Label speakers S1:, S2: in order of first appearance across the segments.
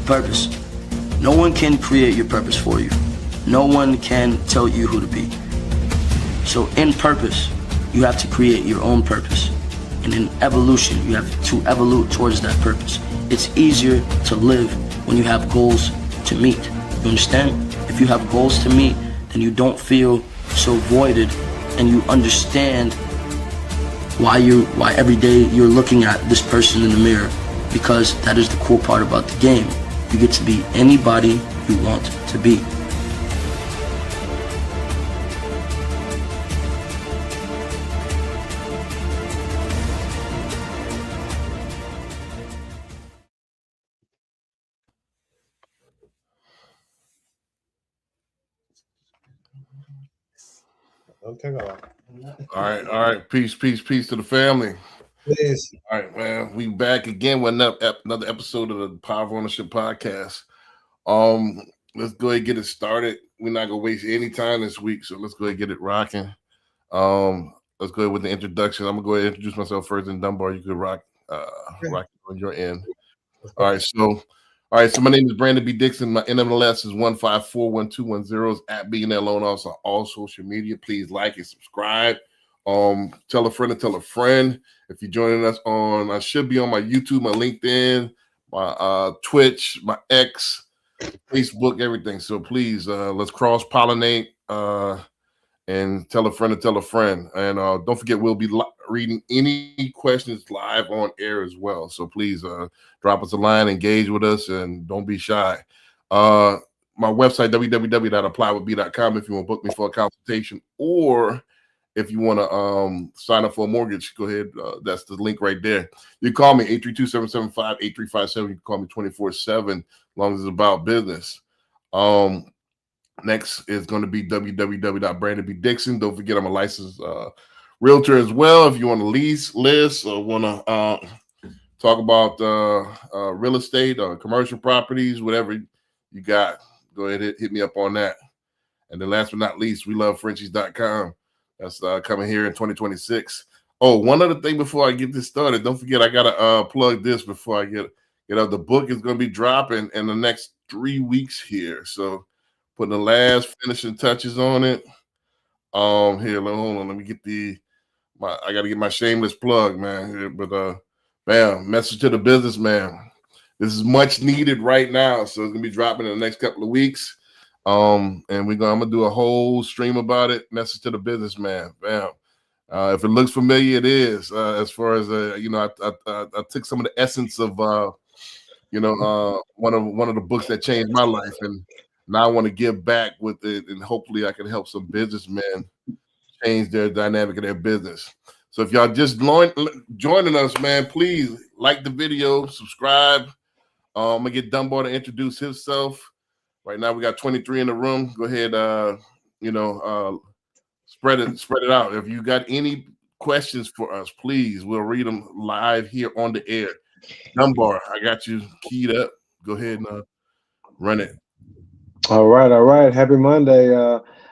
S1: Purpose. No one can create your purpose for you. No one can tell you who to be. So in purpose, you have to create your own purpose. And in evolution, you have to evolve towards that purpose. It's easier to live when you have goals to meet. You understand? If you have goals to meet, then you don't feel so voided, and you understand why every day you're looking at this person in the mirror, because that is the cool part about the game. You get to be anybody you want to be.
S2: Okay.
S3: All right. Peace to the family.
S2: Please.
S3: All right, man. We back again with another episode of the Power of Ownership Podcast. Let's go ahead and get it started. We're not gonna waste any time this week, so let's go ahead and get it rocking. Let's go ahead with the introduction. I'm gonna go ahead and introduce myself first, and Dunbar, you could rock on your end. All right, so my name is Brandon B. Dixon. My NMLS is 1541210 at Billionaire Loan Officer on all social media. Please like and subscribe. Tell a friend to tell a friend. If you're joining us I should be on my YouTube, my LinkedIn, my Twitch, my X, Facebook, everything. So please, let's cross-pollinate and tell a friend to tell a friend. And don't forget, we'll be reading any questions live on air as well. So please drop us a line, engage with us, and don't be shy. My website, www.applywithb.com, if you want to book me for a consultation, or if you want to sign up for a mortgage, go ahead. That's the link right there. You call me 832-775-8357. You can call me 24/7, as long as it's about business. Next is going to be www.brandonbdixon. Don't forget, I'm a licensed realtor as well. If you want to lease, list, or want to talk about real estate or commercial properties, whatever you got, go ahead and hit me up on that. And then last but not least, we love Frenchies.com. That's coming here in 2026. Oh, one other thing before I get this started, don't forget, I gotta plug this before I get up. The book is going to be dropping in the next 3 weeks here. So putting the last finishing touches on it. Here, hold on. Let me get I got to get my shameless plug, man. But bam, message to the businessman. This is much needed right now. So it's gonna be dropping in the next couple of weeks. And I'm gonna do a whole stream about it. Message to the businessman. Bam. If it looks familiar, it is. As far as I took some of the essence of one of the books that changed my life, and now I want to give back with it, and hopefully I can help some businessmen change their dynamic of their business. So if y'all just joining us, man, please like the video, subscribe. I'm gonna get Dunbar to introduce himself. Right now we got 23 in the room. Go ahead, spread it out. If you got any questions for us, please, we'll read them live here on the air. Dunbar, I got you keyed up. Go ahead and run it.
S2: All right. Happy Monday.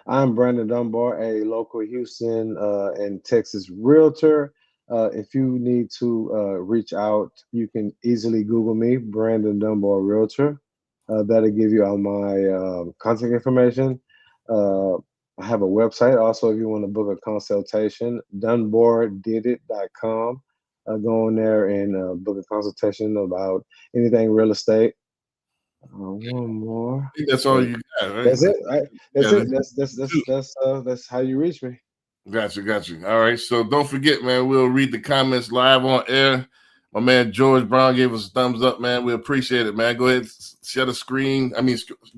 S2: I'm Brandon Dunbar, a local Houston and Texas realtor. If you need to reach out, you can easily Google me, Brandon Dunbar Realtor. That'll give you all my contact information. I have a website also if you want to book a consultation, dunbardidit.com. Go on there and book a consultation about anything real estate. One more.
S3: I think that's all you got, right?
S2: That's it. That's how you reach me.
S3: Got you. All right. So don't forget, man, we'll read the comments live on air. My man George Brown gave us a thumbs up, man. We appreciate it, man. Go ahead, share the screen. Go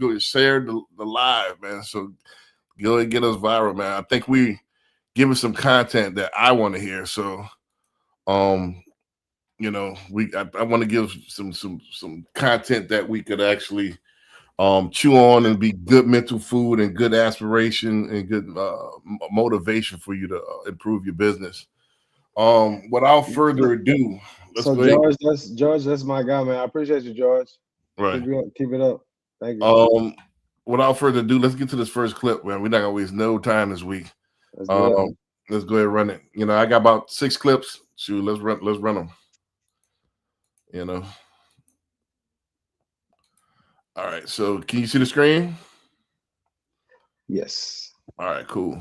S3: ahead, share the live, man. So go ahead and get us viral, man. I think we give us some content that I want to hear. So I want to give some content that we could actually chew on and be good mental food and good aspiration and good motivation for you to improve your business. Without further ado, let's go
S2: George, that's my guy, man. I appreciate you, George.
S3: Right.
S2: Keep it up. Thank you.
S3: Without further ado, let's get to this first clip, man. We're not gonna waste no time this week. Let's go ahead and run it. I got about 6 clips. Shoot, let's run them. All right. So can you see the screen?
S2: Yes.
S3: All right, cool.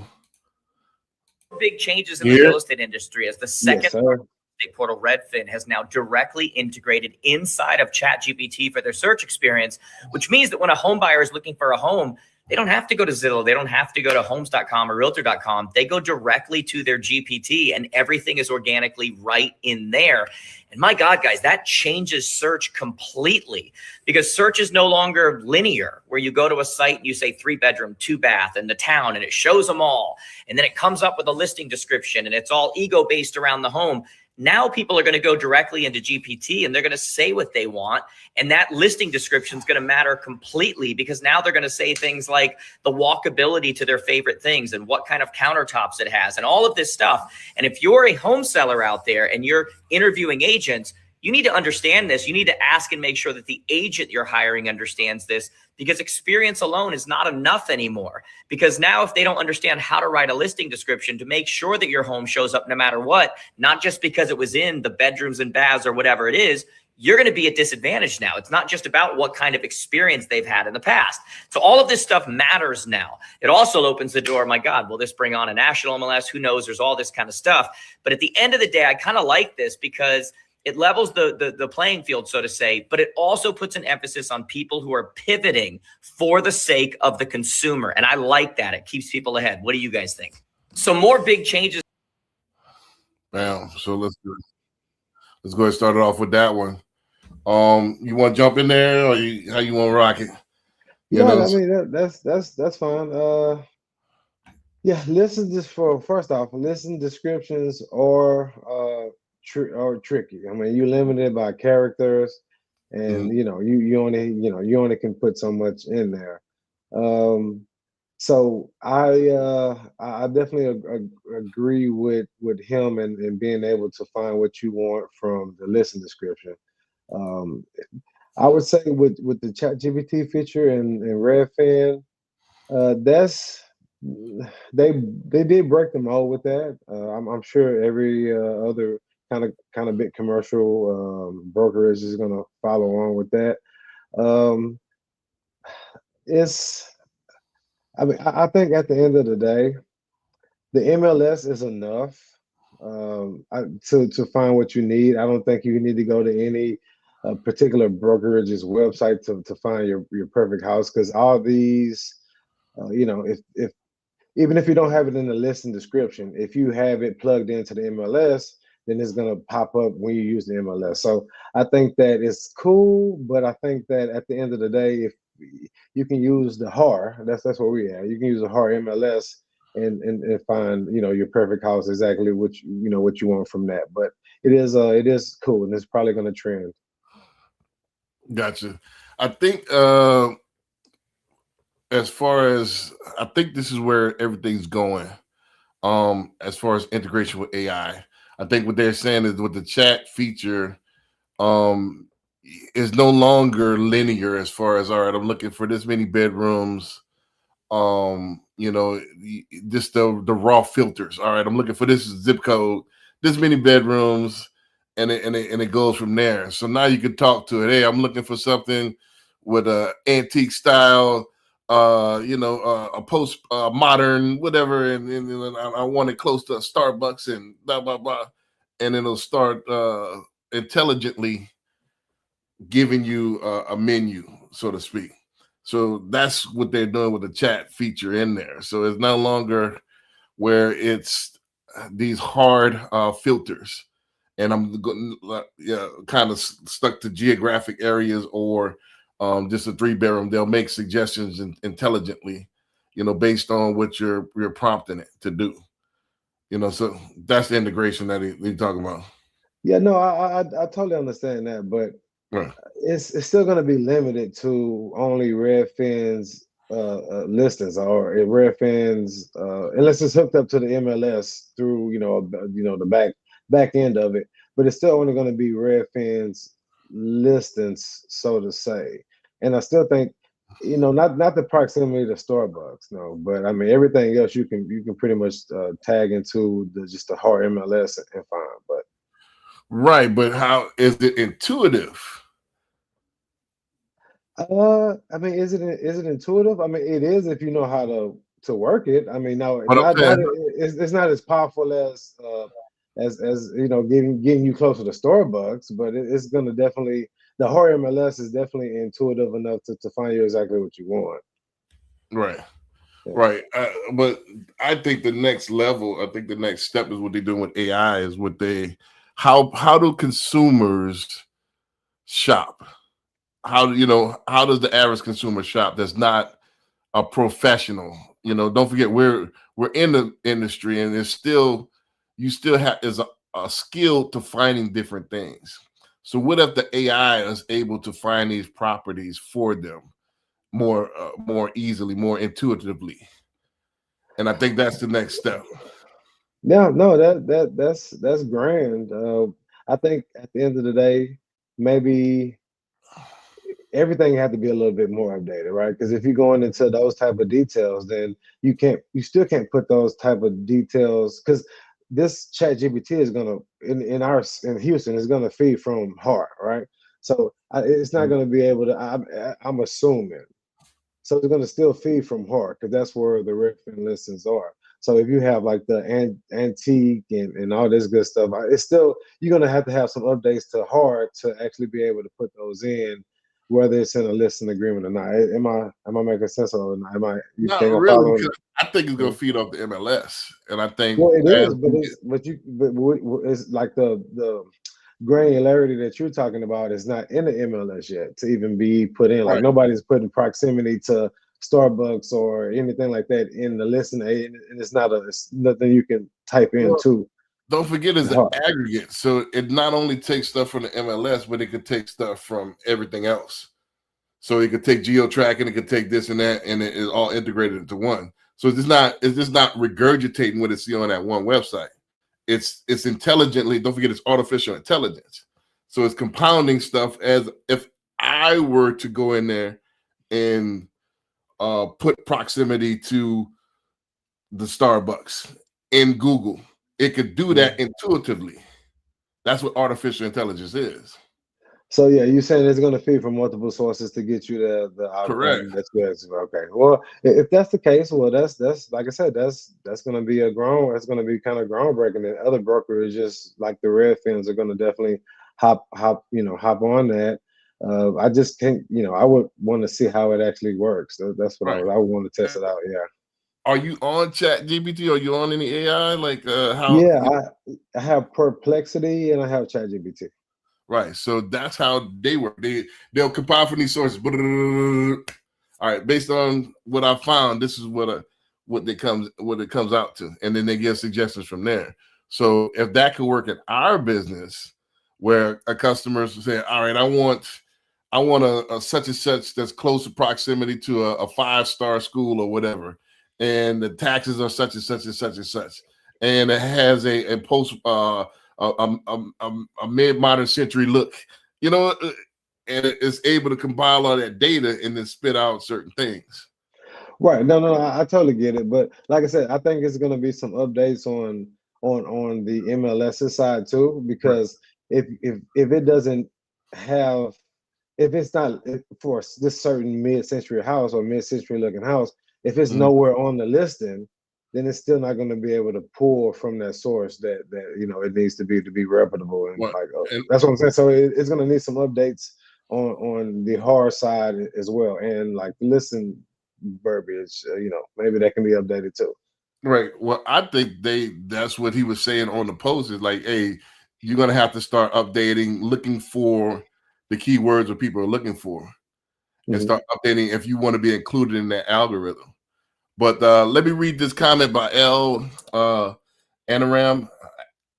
S4: Big changes in
S3: You
S4: the
S3: hear
S4: real
S3: it?
S4: estate industry as the
S2: Yes,
S4: second
S2: sir.
S4: estate portal Redfin has now directly integrated inside of ChatGPT for their search experience, which means that when a home buyer is looking for a home, they don't have to go to Zillow. They don't have to go to homes.com or realtor.com. They go directly to their GPT and everything is organically right in there. And my God, guys, that changes search completely because search is no longer linear where you go to a site and you say 3-bedroom, 2-bath and the town and it shows them all. And then it comes up with a listing description and it's all ego based around the home. Now people are going to go directly into GPT and they're going to say what they want. And that listing description is going to matter completely because now they're going to say things like the walkability to their favorite things and what kind of countertops it has and all of this stuff. And if you're a home seller out there and you're interviewing agents, you need to understand this. You need to ask and make sure that the agent you're hiring understands this because experience alone is not enough anymore. Because now if they don't understand how to write a listing description to make sure that your home shows up no matter what, not just because it was in the bedrooms and baths or whatever it is, you're going to be at disadvantage now. It's not just about what kind of experience they've had in the past. So all of this stuff matters now. It also opens the door. My God, will this bring on a national MLS? Who knows? There's all this kind of stuff. But at the end of the day, I kind of like this because it levels the playing field, so to say, but it also puts an emphasis on people who are pivoting for the sake of the consumer. And I like that. It keeps people ahead. What do you guys think? So more big changes.
S3: Bam. So let's go ahead and start it off with that one. You want to jump in there, or how you want to rock it?
S2: I mean that's fine. Yeah, first off, listen descriptions or tricky. I mean, you limited by characters, and you only can put so much in there. So I definitely agree with him and being able to find what you want from the listen description. Um, I would say with the ChatGPT feature and Redfin, that's they did break the mold with that. I'm sure every other kind of big commercial brokerage is going to follow on with that. Um, it's I mean I think at the end of the day, the MLS is enough to find what you need. I don't think you need to go to any particular brokerage's website to find your perfect house because all these, if even if you don't have it in the listing description, if you have it plugged into the MLS, then it's going to pop up when you use the MLS. So I think that it's cool, but I think that at the end of the day, if you can use the HAR, that's what we have. You can use the HAR MLS and find your perfect house exactly what what you want from that. But it is cool and it's probably going to trend.
S3: Gotcha. I think as far as I think this is where everything's going. As far as integration with AI, I think what they're saying is with the chat feature, is no longer linear as far as, all right, I'm looking for this many bedrooms. Just the raw filters. All right, I'm looking for this zip code, this many bedrooms, and it goes from there. So now you can talk to it. Hey, I'm looking for something with a antique style, a post modern whatever, and I want it close to a Starbucks and blah blah blah, and it'll start intelligently giving you a menu, so to speak. So that's what they're doing with the chat feature in there. So it's no longer where it's these hard filters, and I'm kind of stuck to geographic areas or just a 3-bedroom. They'll make suggestions intelligently, based on what you're prompting it to do. So that's the integration that he's talking about.
S2: Yeah, no, I totally understand that, but
S3: Right.
S2: it's still going to be limited to only Redfin's listings or Redfin's unless it's hooked up to the MLS through the back end of it. But it's still only going to be Redfin's listings, so to say. And I still think not the proximity to Starbucks, no, but I mean everything else you can pretty much tag into just the hard MLS and find. But
S3: right, but how is it intuitive?
S2: I mean, is it intuitive? I mean, it is if you know how to work it. I mean, no,
S3: But I'm
S2: not
S3: saying,
S2: it's not as powerful as you know getting you closer to Starbucks, but it's gonna definitely the horror MLS is definitely intuitive enough to find you exactly what you want.
S3: right,
S2: Yeah.
S3: right. But I think the next level, I think the next step is what they're doing with AI. Is what they how do consumers shop? How do how does the average consumer shop that's not a professional? Don't forget we're in the industry, and there's still you still have is a skill to finding different things. So what if the AI is able to find these properties for them more easily, more intuitively? And I think that's the next step.
S2: Yeah, no, that's grand. I think at the end of the day, maybe everything had to be a little bit more updated, right? Because if you're going into those type of details, then you still can't put those type of details because this chat GPT is gonna in Houston is gonna feed from heart, right? So it's not gonna be able to. I'm assuming so it's going to still feed from heart because that's where the Redfin listings are. So if you have like the antique and all this good stuff, it's still you're going to have some updates to heart to actually be able to put those in, whether it's in a listing agreement or not. Am I making sense or not? You
S3: Not
S2: think I'm
S3: really,
S2: following?
S3: because I think it's gonna feed off the MLS. And I think
S2: Well, it
S3: as
S2: is, it's like the granularity that you're talking about is not in the MLS yet to even be put in. Like
S3: right,
S2: nobody's putting proximity to Starbucks or anything like that in the listen aid, and it's nothing you can type
S3: well,
S2: into.
S3: don't forget it's
S2: The
S3: an
S2: heart.
S3: aggregate. So it not only takes stuff from the MLS, but it could take stuff from everything else. So it could take geo tracking, it could take this and that, and it is all integrated into one. So it's just not regurgitating what it see on that one website. It's intelligently, don't forget it's artificial intelligence. So it's compounding stuff as if I were to go in there and put proximity to the Starbucks in Google. It could do that
S2: Mhm.
S3: intuitively. That's what artificial intelligence is.
S2: So yeah, you saying it's going to feed from multiple sources to get you the
S3: Correct.
S2: outcome that's good. Okay. Well, if that's the case, well, that's like I said, that's going to be that's going to be kind of groundbreaking. And other brokerages like the Redfins are going to definitely hop on that. I just think I would want to see how it actually works. That's what
S3: Right.
S2: I would want to test it out. Yeah.
S3: Are you on Chat GPT? Are you on any AI? Like how
S2: Yeah, I have Perplexity and I have ChatGPT.
S3: right. So that's how they work. They'll compile from these sources. All right, based on what I found, this is what it comes out to. And then they give suggestions from there. So if that could work in our business, where a customer's saying, all right, I want a such and such that's close to proximity to a 5-star school or whatever, and the taxes are such and such and such and such, and it has a post a mid modern century look, you know, and it's able to compile all that data and then spit out certain things.
S2: Right. No, no, I totally get it. But like I said, I think it's going to be some updates on the MLS side too,
S3: Right.
S2: because if it doesn't have if it's not for this certain mid-century house or mid-century looking house, if it's
S3: Mhm.
S2: nowhere on the listing, then it's still not going to be able to pull from that source that it needs to be reputable and
S3: What
S2: like
S3: and
S2: that's what I'm saying. So it's going to need some updates on the hard side as well, and like the listen verbiage. Maybe that can be updated too.
S3: right. Well, I think that's what he was saying on the post is like, hey, you're gonna have to start updating, looking for the keywords that people are looking for, and
S2: Mhm.
S3: start updating if you want to be included in that algorithm. But let me read this comment by L. Anaram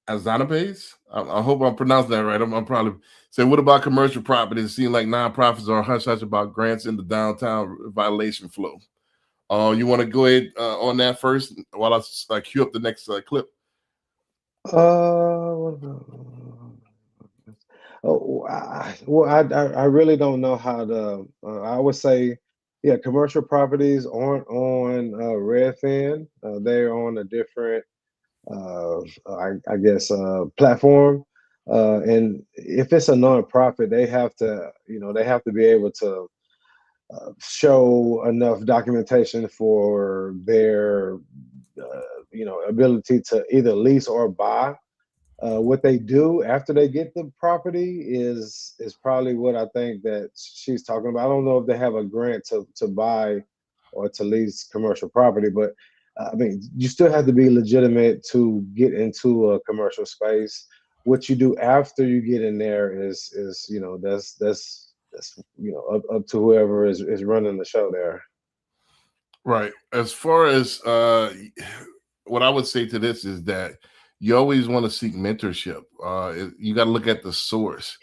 S3: Azanabes. I hope I'm pronouncing that right. I'm probably saying, what about commercial properties? It seems like nonprofits are hush hush about grants in the downtown violation flow. You want to go ahead on that first while I cue up the next clip?
S2: What about? Oh, I really don't know how to. I would say, yeah, commercial properties aren't on Redfin. They're on a different, I guess, platform. And if it's a nonprofit, they have to be able to. show enough documentation for their ability to either lease or buy. What they do after they get the property is probably what I think that she's talking about. I don't know if they have a grant to buy or to lease commercial property, but I mean, you still have to be legitimate to get into a commercial space. What you do after you get in there is that's up to whoever is running the show there.
S3: Right. As far as what I would say to this is that you always want to seek mentorship. You got to look at the source.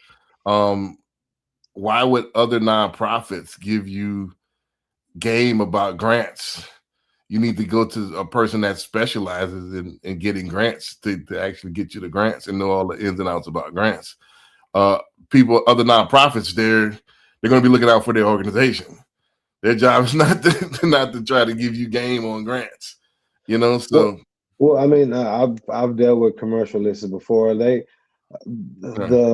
S3: Why would other nonprofits give you game about grants? You need to go to a person that specializes in getting grants to actually get you the grants and know all the ins and outs about grants. People, other nonprofits, they're going to be looking out for their organization. Their job is not to try to give you game on grants, So,
S2: well, I mean, I've dealt with commercial lists before. The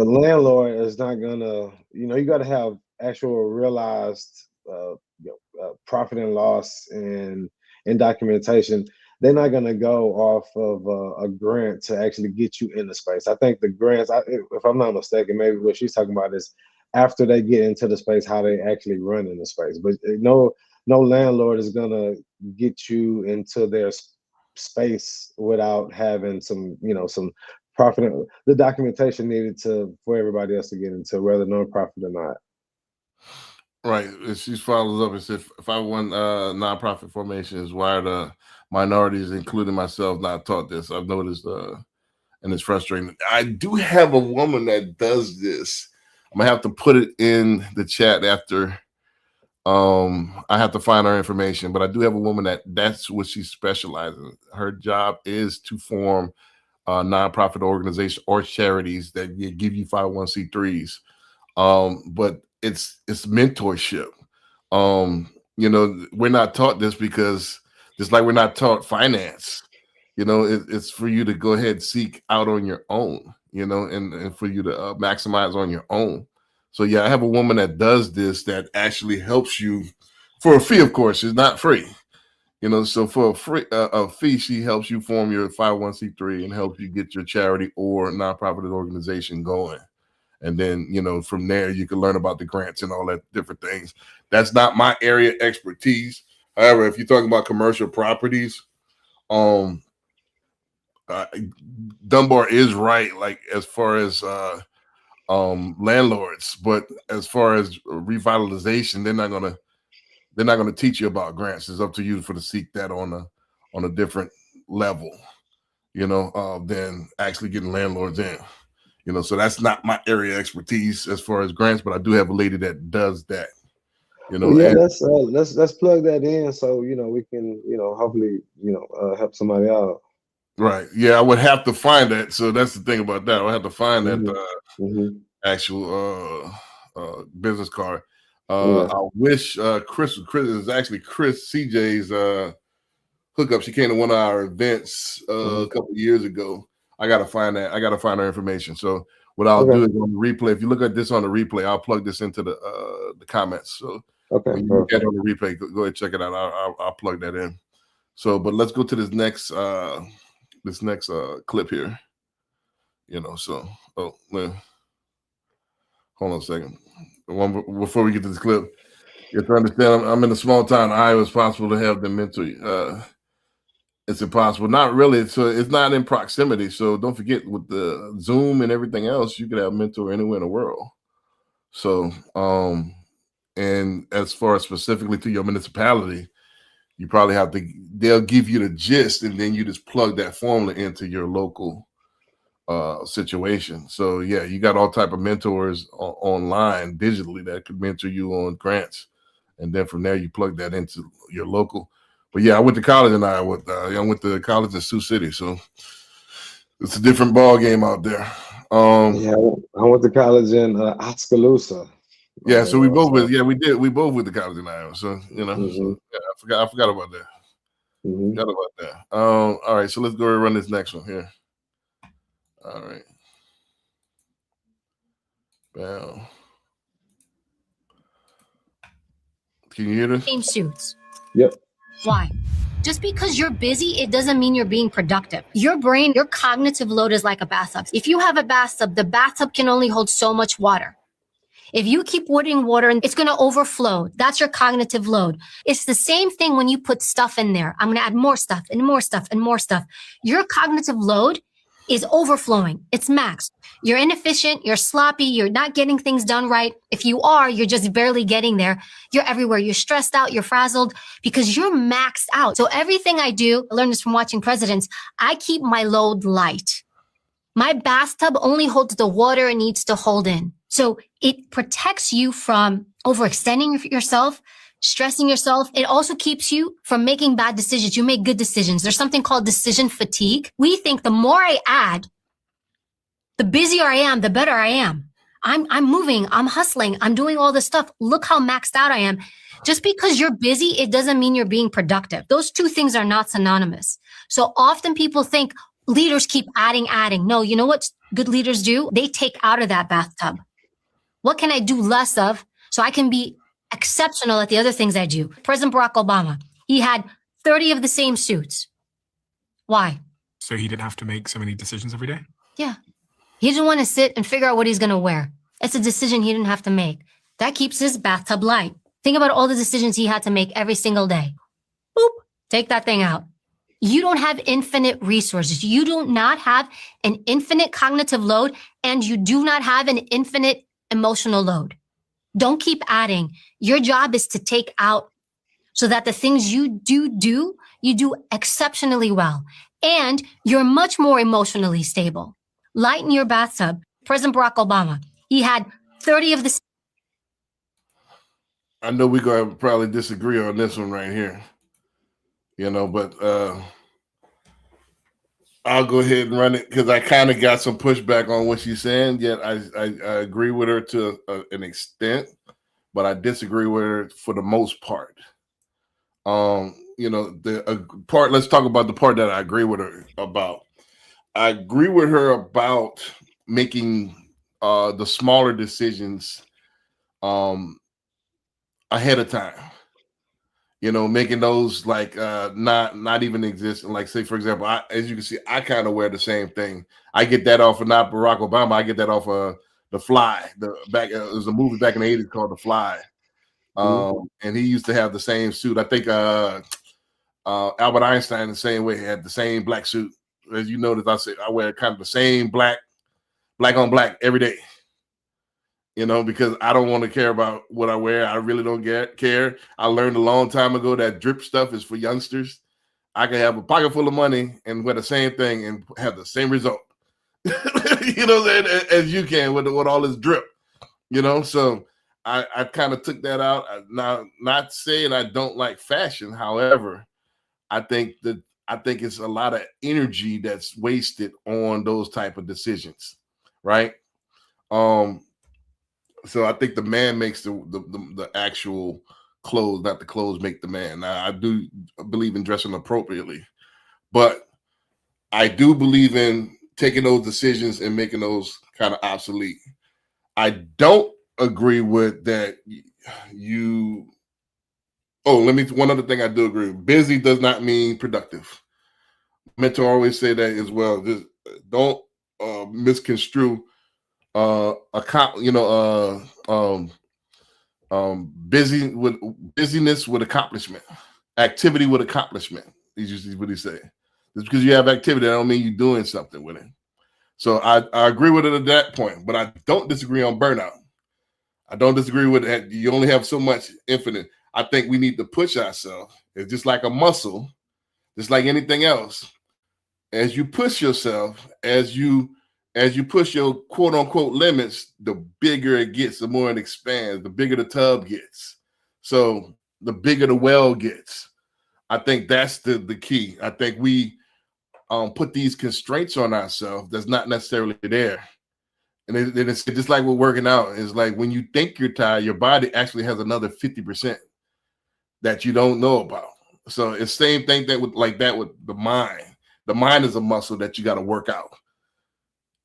S2: landlord is not gonna, you got to have actual realized profit and loss and documentation. They're not gonna go off of a grant to actually get you in the space. I think the grants, if I'm not mistaken, maybe what she's talking about is after they get into the space, how they actually run in the space. But no landlord is gonna get you into their space without having some profit, the documentation needed for everybody else to get into, whether nonprofit or not.
S3: Right. And she follows up and said, 501 nonprofit formation is wired minorities, including myself, not taught this. I've noticed, and it's frustrating. I do have a woman that does this. I'm gonna have to put it in the chat after. I have to find her information, but I do have a woman that's what she specializes in. Her job is to form nonprofit organizations or charities that give you 501c3s. But it's mentorship. We're not taught this because just like we're not taught finance, it's for you to go ahead and seek out on your own, and for you to maximize on your own. So yeah, I have a woman that does this that actually helps you for a fee. Of course, it's not free. So for a fee, she helps you form your 501c3 and helps you get your charity or nonprofit organization going. And then, from there, you can learn about the grants and all that different things. That's not my area of expertise. However, if you're talking about commercial properties, Dunbar is right, like as far as landlords, but as far as revitalization, they're not gonna teach you about grants. It's up to you to seek that on a different level, than actually getting landlords in. So that's not my area of expertise as far as grants, but I do have a lady that does that.
S2: Well, yeah, let's plug that in so we can hopefully help somebody out.
S3: Right. Yeah, I would have to find that. So that's the thing about that. I have to find
S2: that
S3: actual business card.
S2: Yeah.
S3: I wish Chris is actually Chris CJ's hookup. She came to one of our events a couple of years ago. I gotta find that. I gotta find her information. So what I'll do is on the replay. If you look at this on the replay, I'll plug this into the comments. So when you look at it on the replay, go ahead and check it out. I'll plug that in. So, but let's go to this next clip here. Hold on a second. Before we get to this clip, you have to understand I'm in a small town. Iowa. It's possible to have them mentally. It's impossible. Not really. So it's not in proximity. So don't forget with the Zoom and everything else, you could have a mentor anywhere in the world. So, and as far as specifically to your municipality, you probably they'll give you the gist and then you just plug that formula into your local situation. So yeah, you got all type of mentors online digitally that could mentor you on grants. And then from there, you plug that into your local. But yeah, I went to college in Iowa. I went to college in Sioux City, so it's a different ball game out there.
S2: Yeah, I went to college in Oskaloosa.
S3: Yeah, so we both went. Yeah, we did. We both went to college in Iowa. So so, yeah, I forgot about that. Forgot about that. All right, so let's go and run this next one here. All right. Bam. Can you hear this?
S5: Same suits.
S2: Yep.
S5: Why? Just because you're busy, it doesn't mean you're being productive. Your brain, your cognitive load is like a bathtub. If you have a bathtub, the bathtub can only hold so much water. If you keep putting water in, it's going to overflow. That's your cognitive load. It's the same thing when you put stuff in there. I'm going to add more stuff and more stuff and more stuff. Your cognitive load is overflowing. It's maxed. You're inefficient. You're sloppy. You're not getting things done right. If you are, you're just barely getting there. You're everywhere. You're stressed out. You're frazzled because you're maxed out. So everything I do, I learned this from watching presidents, I keep my load light. My bathtub only holds the water it needs to hold in. So it protects you from overextending yourself, stressing yourself. It also keeps you from making bad decisions. You make good decisions. There's something called decision fatigue. We think the more I add, the busier I am, the better I am. I'm moving, I'm hustling, I'm doing all this stuff. Look how maxed out I am. Just because you're busy, it doesn't mean you're being productive. Those two things are not synonymous. So often people think leaders keep adding. No, you know what good leaders do? They take out of that bathtub. What can I do less of so I can be exceptional at the other things I do? President Barack Obama, he had 30 of the same suits. Why?
S6: So he didn't have to make so many decisions every day?
S5: Yeah. He didn't want to sit and figure out what he's going to wear. It's a decision he didn't have to make. That keeps his bathtub light. Think about all the decisions he had to make every single day. Boop, take that thing out. You don't have infinite resources. You do not have an infinite cognitive load, and you do not have an infinite emotional load. Don't keep adding. Your job is to take out so that the things you do exceptionally well. And you're much more emotionally stable. Lighten your bathtub. President Barack Obama, he had 30 of the...
S3: I know we're going to probably disagree on this one right here. You know, but I'll go ahead and run it because I kind of got some pushback on what she's saying. Yet I agree with her to an extent, but I disagree with her for the most part. You know, the part. Let's talk about the part that I agree with her about. I agree with her about making the smaller decisions ahead of time. You know, making those like not even existing. Like, say, for example, as you can see, I kind of wear the same thing. I get that off of not Barack Obama. I get that off of The Fly. There's a movie back in the 80s called The Fly. And he used to have the same suit. I think Albert Einstein the same way. He had the same black suit. As you notice, I wear kind of the same black on black every day. You know, because I don't want to care about what I wear. I really don't care. I learned a long time ago that drip stuff is for youngsters. I can have a pocket full of money and wear the same thing and have the same result. You know, as you can with all this drip. You know, so I kind of took that out. Now, not saying I don't like fashion. However, I think it's a lot of energy that's wasted on those type of decisions, right? So I think the man makes the actual clothes, not the clothes make the man. Now, I do believe in dressing appropriately, but I do believe in taking those decisions and making those kind of obsolete. I don't agree with that. One other thing I do agree with. Busy does not mean productive. Mentor always say that as well. Just don't misconstrue busyness with accomplishment, activity with accomplishment. Is usually what he say. Just because you have activity, that don't mean you're doing something with it. So I agree with it at that point, but I don't disagree on burnout. I don't disagree with that. You only have so much infinite. I think we need to push ourselves. It's just like a muscle, just like anything else. As you push yourself, as you push your quote unquote limits, the bigger it gets, the more it expands, the bigger the tub gets. So the bigger the well gets. I think that's the key. I think we put these constraints on ourselves that's not necessarily there. And it's just like we're working out. It's like when you think you're tired, your body actually has another 50% that you don't know about. So it's same thing with the mind. The mind is a muscle that you got to work out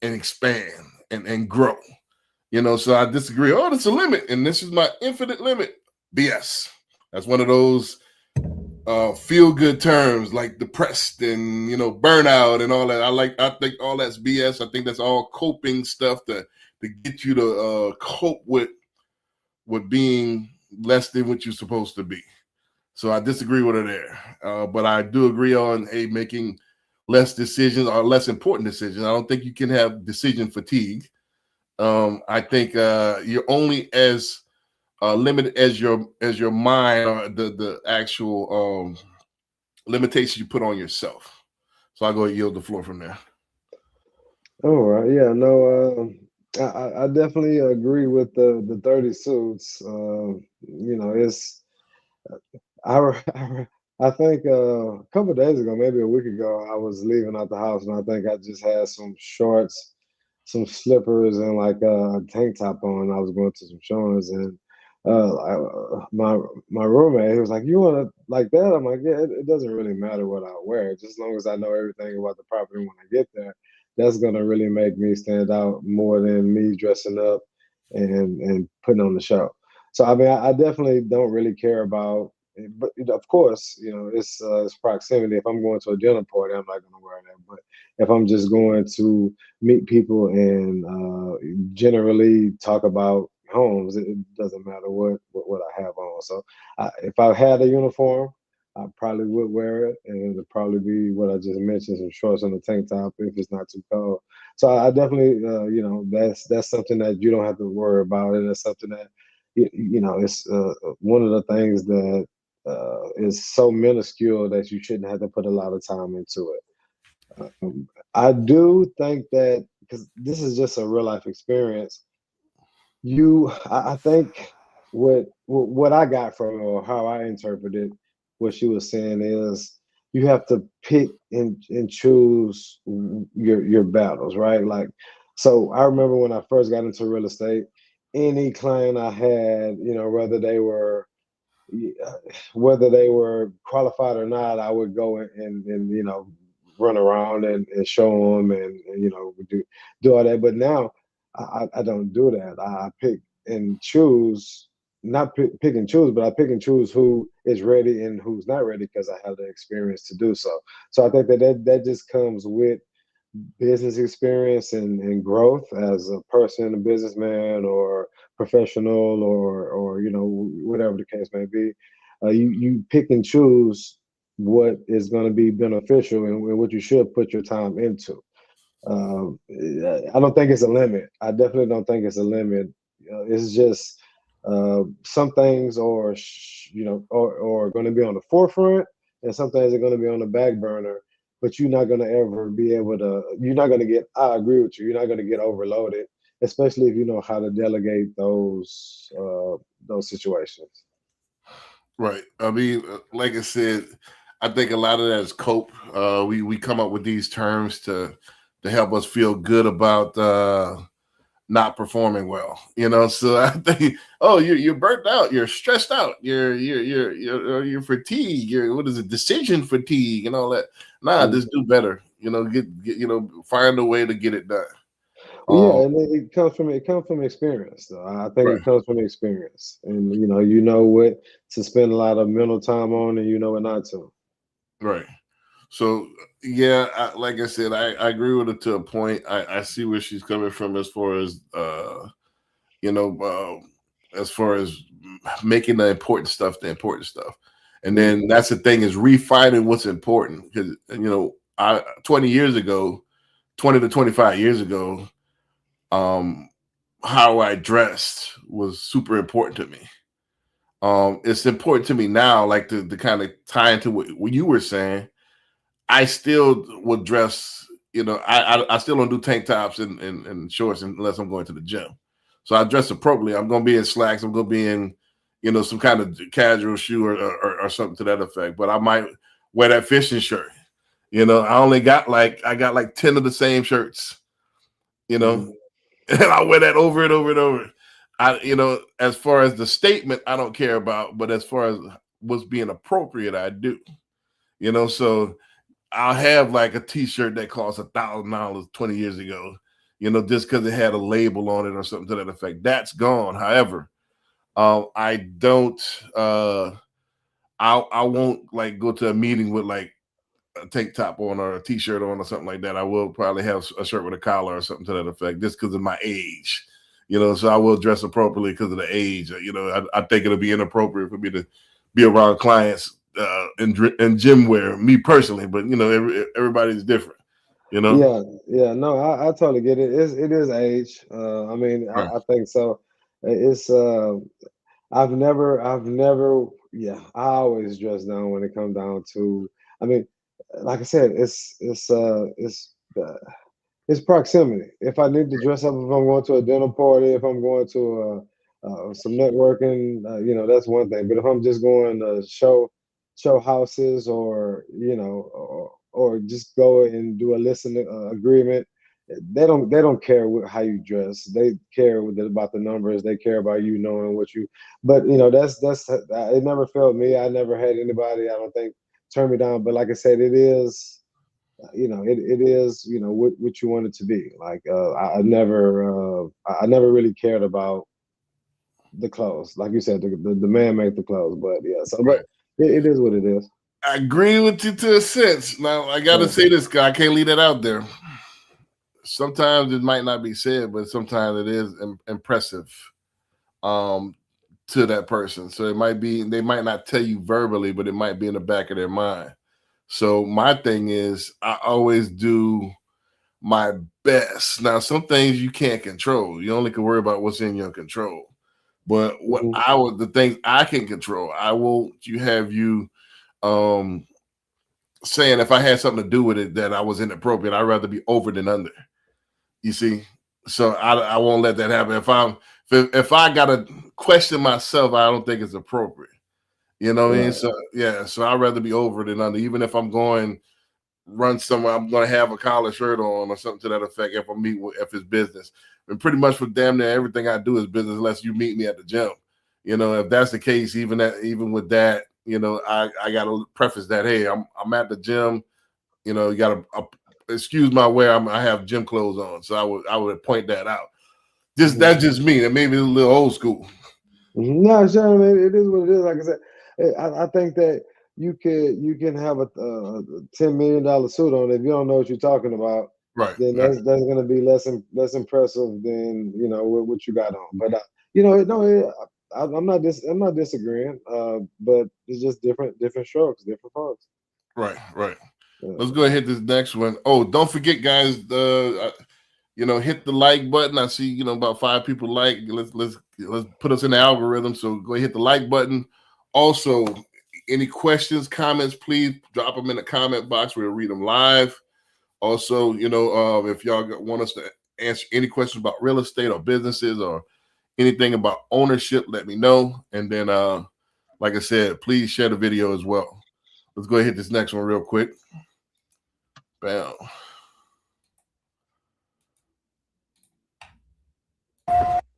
S3: and expand and grow. You know, so I disagree. Oh, there's a limit, and this is my infinite limit. BS. That's one of those feel good terms like depressed and burnout and all that. I think all that's BS. I think that's all coping stuff to get you to cope with being less than what you're supposed to be. So I disagree with her there. But I do agree on making less decisions or less important decisions. I don't think you can have decision fatigue. I think you're only as limited as your mind or the actual limitations you put on yourself. So I'll go yield the floor from there.
S2: All right, yeah, no, I definitely agree with the 30 suits. It's I think a couple of days ago, maybe a week ago, I was leaving out the house, and I think I just had some shorts, some slippers, and like a tank top on. I was going to some showings, and my roommate, he was like, "You want to like that?" I'm like, "Yeah, it doesn't really matter what I wear, just as long as I know everything about the property when I get there. That's gonna really make me stand out more than me dressing up and putting on the show." So I mean, I definitely don't really care about, but of course, it's proximity. If I'm going to a dinner party, I'm not going to wear that. But if I'm just going to meet people and generally talk about homes, it doesn't matter what I have on. So if I had a uniform, I probably would wear it, and it'd probably be what I just mentioned: some shorts and a tank top if it's not too cold. So I definitely, that's something that you don't have to worry about, and it's something that it's one of the things that is so minuscule that you shouldn't have to put a lot of time into it. I do think that, because this is just a real life experience, I think what I got from it, or how I interpreted what she was saying, is you have to pick and choose your battles, right? Like, so I remember when I first got into real estate, any client I had, whether they were qualified or not, I would go and run around and show them and do all that. But now I don't do that. I pick and choose, not pick and choose, but I pick and choose who is ready and who's not ready, because I have the experience to do so. So I think that just comes with business experience and growth as a person, a businessman, or professional, or whatever the case may be. You pick and choose what is going to be beneficial and what you should put your time into. I don't think it's a limit. I definitely don't think it's a limit. It's just some things are going to be on the forefront, and some things are going to be on the back burner. But you're not going to ever be able to. You're not going to get. I agree with you. You're not going to get overloaded, especially if you know how to delegate those situations.
S3: Right. I mean, like I said, I think a lot of that is cope. We come up with these terms to help us feel good about not performing well. So I think, oh, you're burnt out, you're stressed out, you're fatigued, what is it, decision fatigue and all that. Nah, just do better. Get find a way to get it done.
S2: Well, yeah, and it comes from experience, though. I think
S3: Right.
S2: it comes from experience, and you know what to spend a lot of mental time on, and you know what not to.
S3: Right. So yeah, like I said, I agree with it to a point. I see where she's coming from as far as as far as making the important stuff, and then that's the thing, is refining what's important. Because 20 years ago, 20 to 25 years ago, how I dressed was super important to me. It's important to me now, like to kind of tie into what you were saying. I still would dress, I still don't do tank tops and shorts unless I'm going to the gym. So I dress appropriately. I'm going to be in slacks. I'm going to be in, some kind of casual shoe or something to that effect. But I might wear that fishing shirt. I got like 10 of the same shirts, and I wear that over and over and over. As far as the statement, I don't care about, but as far as what's being appropriate, I do. So I'll have like a T-shirt that cost $1,000 20 years ago, just because it had a label on it or something to that effect. That's gone. However, I don't I won't like go to a meeting with like a tank top on or a t-shirt on or something like that. I will probably have a shirt with a collar or something to that effect, just because of my age. So I will dress appropriately because of the age. I think it'll be inappropriate for me to be around clients in gym wear, me personally. But everybody's different.
S2: Yeah. No, I totally get it. It is age. I mean,
S3: Right.
S2: I think so. It's yeah, I always dress down when it comes down to. I mean, like I said, it's proximity. If I need to dress up, if I'm going to a dinner party, if I'm going to some networking, that's one thing. But if I'm just going to show houses, or or just go and do a listening agreement, they don't care how you dress. They care about the numbers. They care about you knowing what you. But that's it. Never failed me. I never had anybody, I don't think, turn me down. But like I said, it is it is what you want it to be. Like I never really cared about the clothes. Like you said, the man made the clothes. But yeah, so
S3: Right.
S2: but it is what it is.
S3: I agree with you to a sense. Now I got to say this, guy. I can't leave that out there. Sometimes it might not be said, but sometimes it is impressive to that person. So they might not tell you verbally, but it might be in the back of their mind. So my thing is, I always do my best. Now, some things you can't control. You only can worry about what's in your control. But the things I can control, I will have you saying if I had something to do with it that I was inappropriate, I'd rather be over than under. You see? So I won't let that happen. If I gotta question myself, I don't think it's appropriate. You know what I mean? So yeah, so I'd rather be over than under. Even if I'm going run somewhere, I'm gonna have a collar shirt on or something to that effect if if it's business. And pretty much for damn near everything I do is business unless you meet me at the gym. If that's the case, even with that, I gotta preface that, hey, I'm at the gym, you gotta excuse my wear, I have gym clothes on. So I would point that out. That's just me. That maybe a little old school.
S2: No, sure. I mean, it is what it is. Like I said, I think that you can have a $10 million suit on. If you don't know what you're talking about,
S3: Right.
S2: then
S3: Right.
S2: that's going to be less impressive than what you got on. But I'm not disagreeing. But it's just different strokes, different folks.
S3: Right.
S2: Yeah.
S3: Let's go ahead and hit this next one. Oh, don't forget, guys. Hit the like button. I see, about 5 people like. Let's put us in the algorithm. So go ahead, hit the like button. Also, any questions, comments, please drop them in the comment box. We'll read them live. Also, if y'all want us to answer any questions about real estate or businesses or anything about ownership, let me know. And then, like I said, please share the video as well. Let's go ahead and hit this next one real quick. Bam.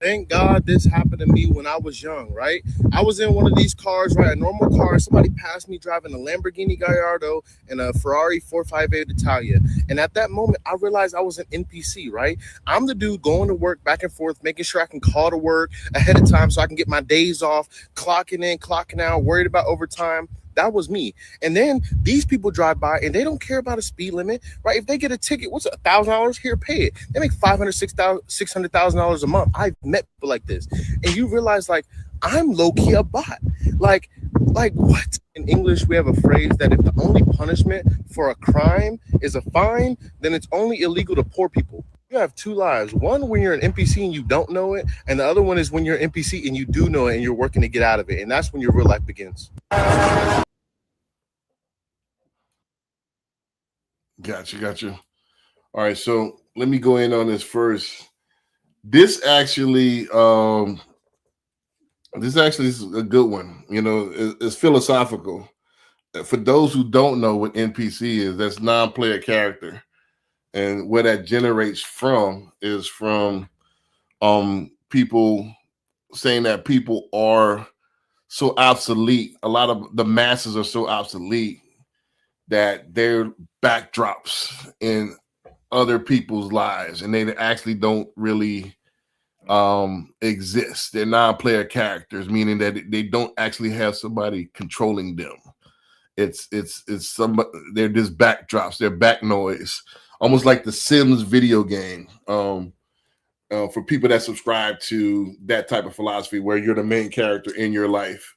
S7: Thank God this happened to me when I was young, right? I was in one of these cars, right? A normal car. Somebody passed me driving a Lamborghini Gallardo and a Ferrari 458 Italia. And at that moment, I realized I was an NPC, right? I'm the dude going to work back and forth, making sure I can call to work ahead of time so I can get my days off, clocking in, clocking out, worried about overtime. That was me. And then these people drive by and they don't care about a speed limit, right? If they get a ticket, what's $1,000? Here, pay it. They make $600,000 a month. I've met people like this. And you realize, like, I'm low-key a bot. Like what? In English, we have a phrase that if the only punishment for a crime is a fine, then it's only illegal to poor people. You have 2 lives. One when you're an NPC and you don't know it, and the other one is when you're an NPC and you do know it and you're working to get out of it. And that's when your real life begins.
S3: Gotcha. All right, so let me go in on this first. This actually is a good one. It's philosophical. For those who don't know what NPC is, that's non-player character. And where that generates from is from people saying that people are so obsolete. A lot of the masses are so obsolete that they're backdrops in other people's lives, and they actually don't really exist. They're non-player characters, meaning that they don't actually have somebody controlling them. It's somebody. They're just backdrops. They're back noise, almost like the Sims video game. For people that subscribe to that type of philosophy, where you're the main character in your life,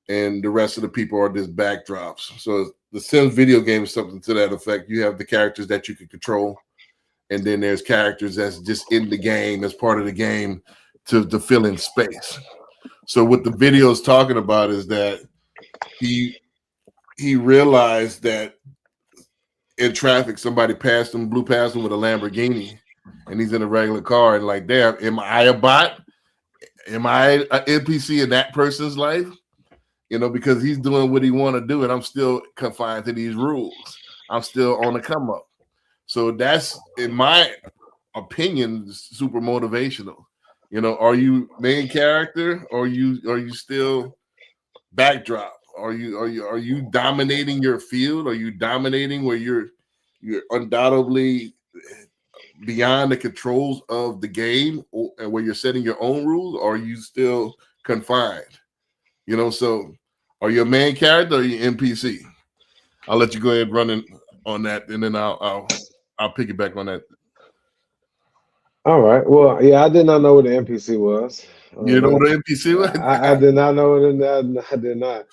S3: and the rest of the people are just backdrops. So the Sims video game is something to that effect. You have the characters that you can control, and then there's characters that's just in the game as part of the game to fill in space. So what the video is talking about is that he realized that in traffic somebody blew past him with a Lamborghini, and he's in a regular car, and like, damn, am I a bot? Am I an NPC in that person's life? Because he's doing what he want to do, and I'm still confined to these rules. I'm still on the come up. So that's, in my opinion, super motivational. Are you main character, or are you still backdrop? Are you dominating your field? Are you dominating where you're undoubtedly beyond the controls of the game, and where you're setting your own rules? Or are you still confined? So are you a main character or are you NPC? I'll let you go ahead running on that, and then I'll piggyback on that.
S2: All right. Well, yeah, I did not know what the NPC was.
S3: You know what an NPC was?
S2: I did not know what I did not.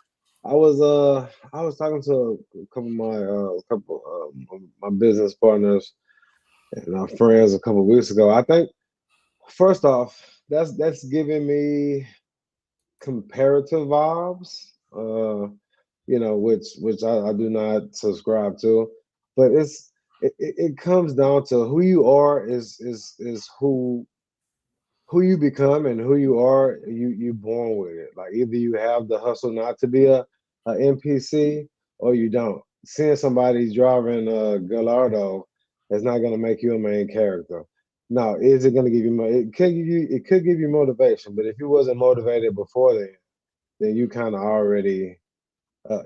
S2: I was talking to a couple of my business partners and our friends a couple of weeks ago. I think first off, that's giving me comparative vibes, which I do not subscribe to. But it comes down to who you are is who you become, and who you are, you born with it. Like, either you have the hustle not to be a NPC, or you don't. Seeing somebody driving a Gallardo is not going to make you a main character. Now, is it going to give you? It could give you motivation, but if you wasn't motivated before then you kind of already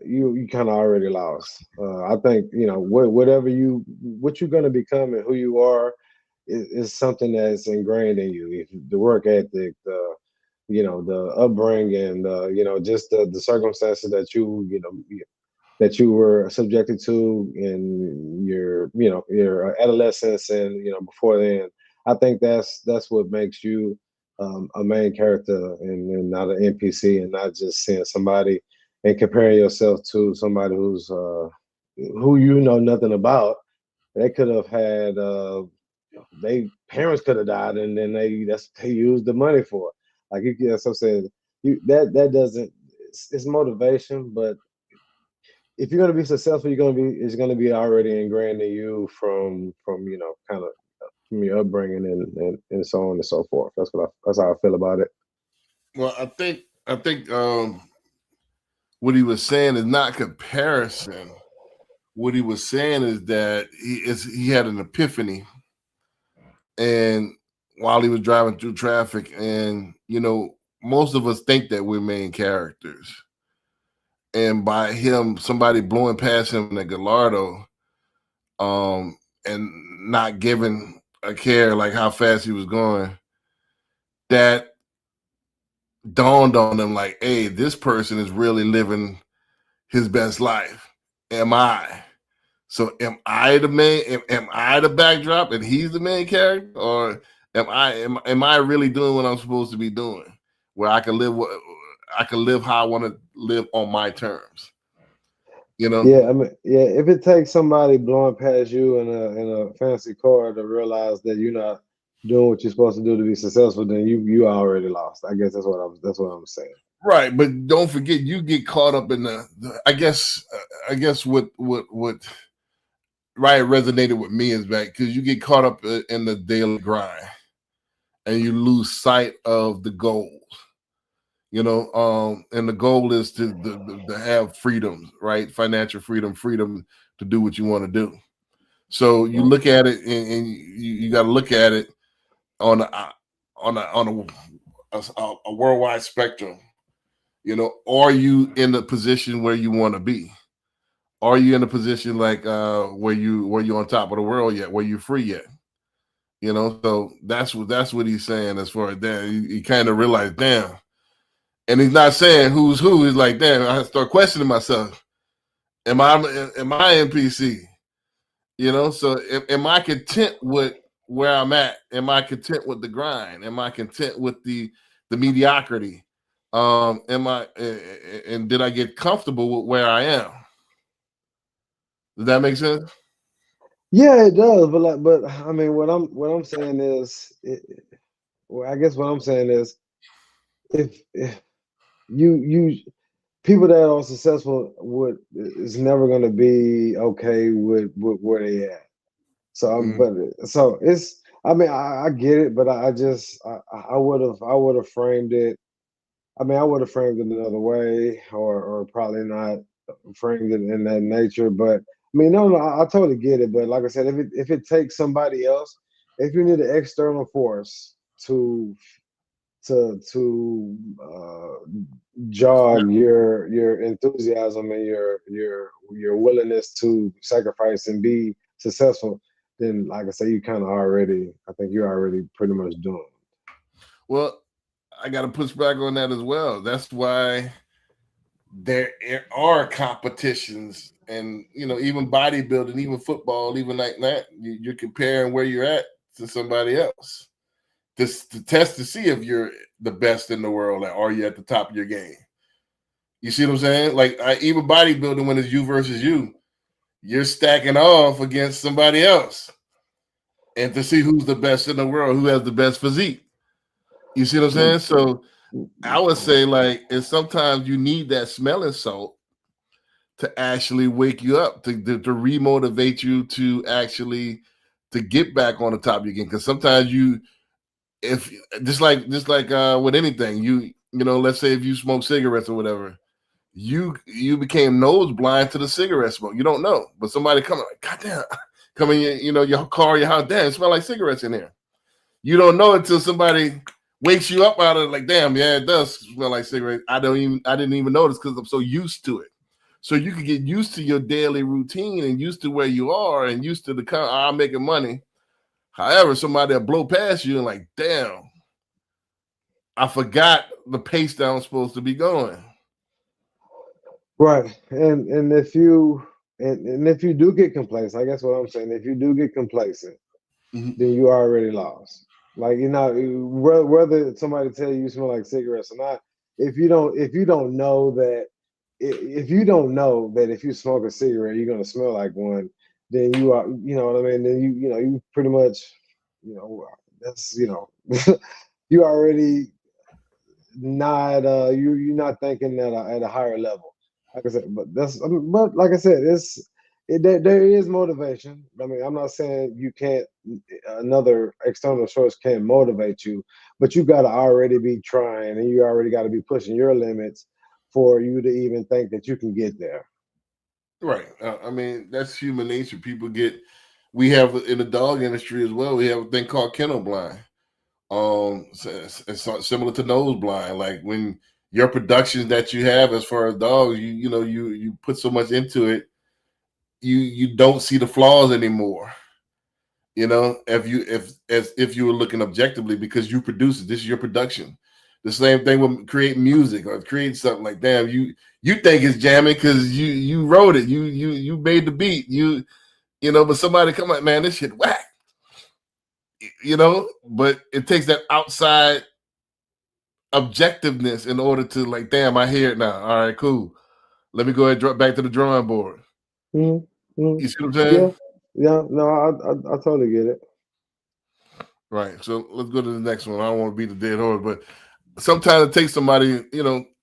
S2: you kind of already lost. I think what you're going to become and who you are is something that's ingrained in you. The work ethic, the upbringing, just the circumstances that you were subjected to in your adolescence, and before then. I think that's what makes you a main character, and not an NPC, and not just seeing somebody and comparing yourself to somebody who you know nothing about. They could have had they parents could have died, and then they used the money for it. Like, that's what I'm saying. That doesn't, it's motivation, but if you're gonna be successful, it's gonna be already ingrained in you from kind of from your upbringing, and so on and so forth. That's how I feel about it.
S3: Well, I think what he was saying is not comparison. What he was saying is that he had an epiphany, and while he was driving through traffic, and most of us think that we're main characters, and by somebody blowing past him in a Gallardo, and not giving a care like how fast he was going, that dawned on him like, hey, this person is really living his best life. Am I? So am I the main? Am I the backdrop and he's the main character, or am I really doing what I'm supposed to be doing, where I can live how I want to live on my terms?
S2: Yeah, I mean, yeah. If it takes somebody blowing past you in a fancy car to realize that you're not doing what you're supposed to do to be successful, then you already lost. I guess that's what I'm saying.
S3: Right, but don't forget, you get caught up in I guess what right resonated with me is back, because you get caught up in the daily grind, and you lose sight of the goals. And the goal is to have freedoms, right? Financial freedom to do what you want to do. So you look at it, and you got to look at it on a worldwide spectrum. Are you in the position where you want to be? Are you in a position like where you on top of the world yet? Where you free yet? You know, so that's what he's saying as far as that. He kind of realized, damn. And he's not saying who's who. He's like, damn, I start questioning myself. Am I NPC? You know, so am I content with where I'm at? Am I content with the grind? Am I content with the mediocrity? Am I and did I get comfortable with where I am? Does that make sense?
S2: Yeah, it does. But I mean, what I'm saying is, well, I guess what I'm saying is, if you people that are successful would is never going to be okay with where they at. So, so it's. I mean, I get it, but I just I would have framed it. I mean, I would have framed it another way, or probably not framed it in that nature. But I mean, no, I totally get it. But like I said, if it takes somebody else, if you need an external force to jog your enthusiasm and your willingness to sacrifice and be successful, then like I say, you kind of already. I think you're already pretty much doing it.
S3: Well, I got to push back on that as well. That's why there are competitions, and even bodybuilding, even football, even like that. You're comparing where you're at to somebody else, just to test to see if you're the best in the world, or are you at the top of your game. You see what I'm saying? Like even bodybuilding, when it's you versus you, you're stacking off against somebody else, and to see who's the best in the world, who has the best physique. You see what I'm saying? So I would say, like, and sometimes you need that smelling salt to actually wake you up, to remotivate you to actually to get back on the top of your game. Because sometimes if just like with anything, let's say if you smoke cigarettes or whatever, you became nose blind to the cigarette smoke. You don't know, but somebody coming like, goddamn, coming in, your car, your house, damn, it smells like cigarettes in here. You don't know until somebody wakes you up out of it, like, damn, yeah, it does smell like cigarettes. I didn't even notice because I'm so used to it. So you can get used to your daily routine and used to where you are and used to I'm making money. However, somebody will blow past you and like, damn, I forgot the pace that I'm supposed to be going.
S2: Right. And if you do get complacent, I guess what I'm saying, if you do get complacent, then you already lost. Like, whether somebody tell you smell like cigarettes or not, if you don't know that if you smoke a cigarette you're gonna smell like one, then you are, you know what I mean, then you pretty much, that's you already not you're not thinking at a higher level. Like I said, but like I said, there is motivation. I mean, I'm not saying you can't, another external source can't motivate you, but you got to already be trying, and you already got to be pushing your limits for you to even think that you can get there.
S3: Right. I mean, that's human nature. We have in the dog industry as well, we have a thing called kennel blind. It's similar to nose blind. Like when your productions that you have as far as dogs, you put so much into it, you don't see the flaws anymore. If you were looking objectively, because you produce it, this is your production. The same thing with creating music or creating something, like, damn, you think it's jamming because you wrote it, you made the beat, but somebody come like, man, this shit whack. But it takes that outside objectiveness in order to, like, damn, I hear it now. All right, cool. Let me go ahead and drop back to the drawing board. You see what I'm saying?
S2: Yeah. No, I totally get it.
S3: Right. So let's go to the next one. I don't want to beat the dead horse, but sometimes it takes somebody,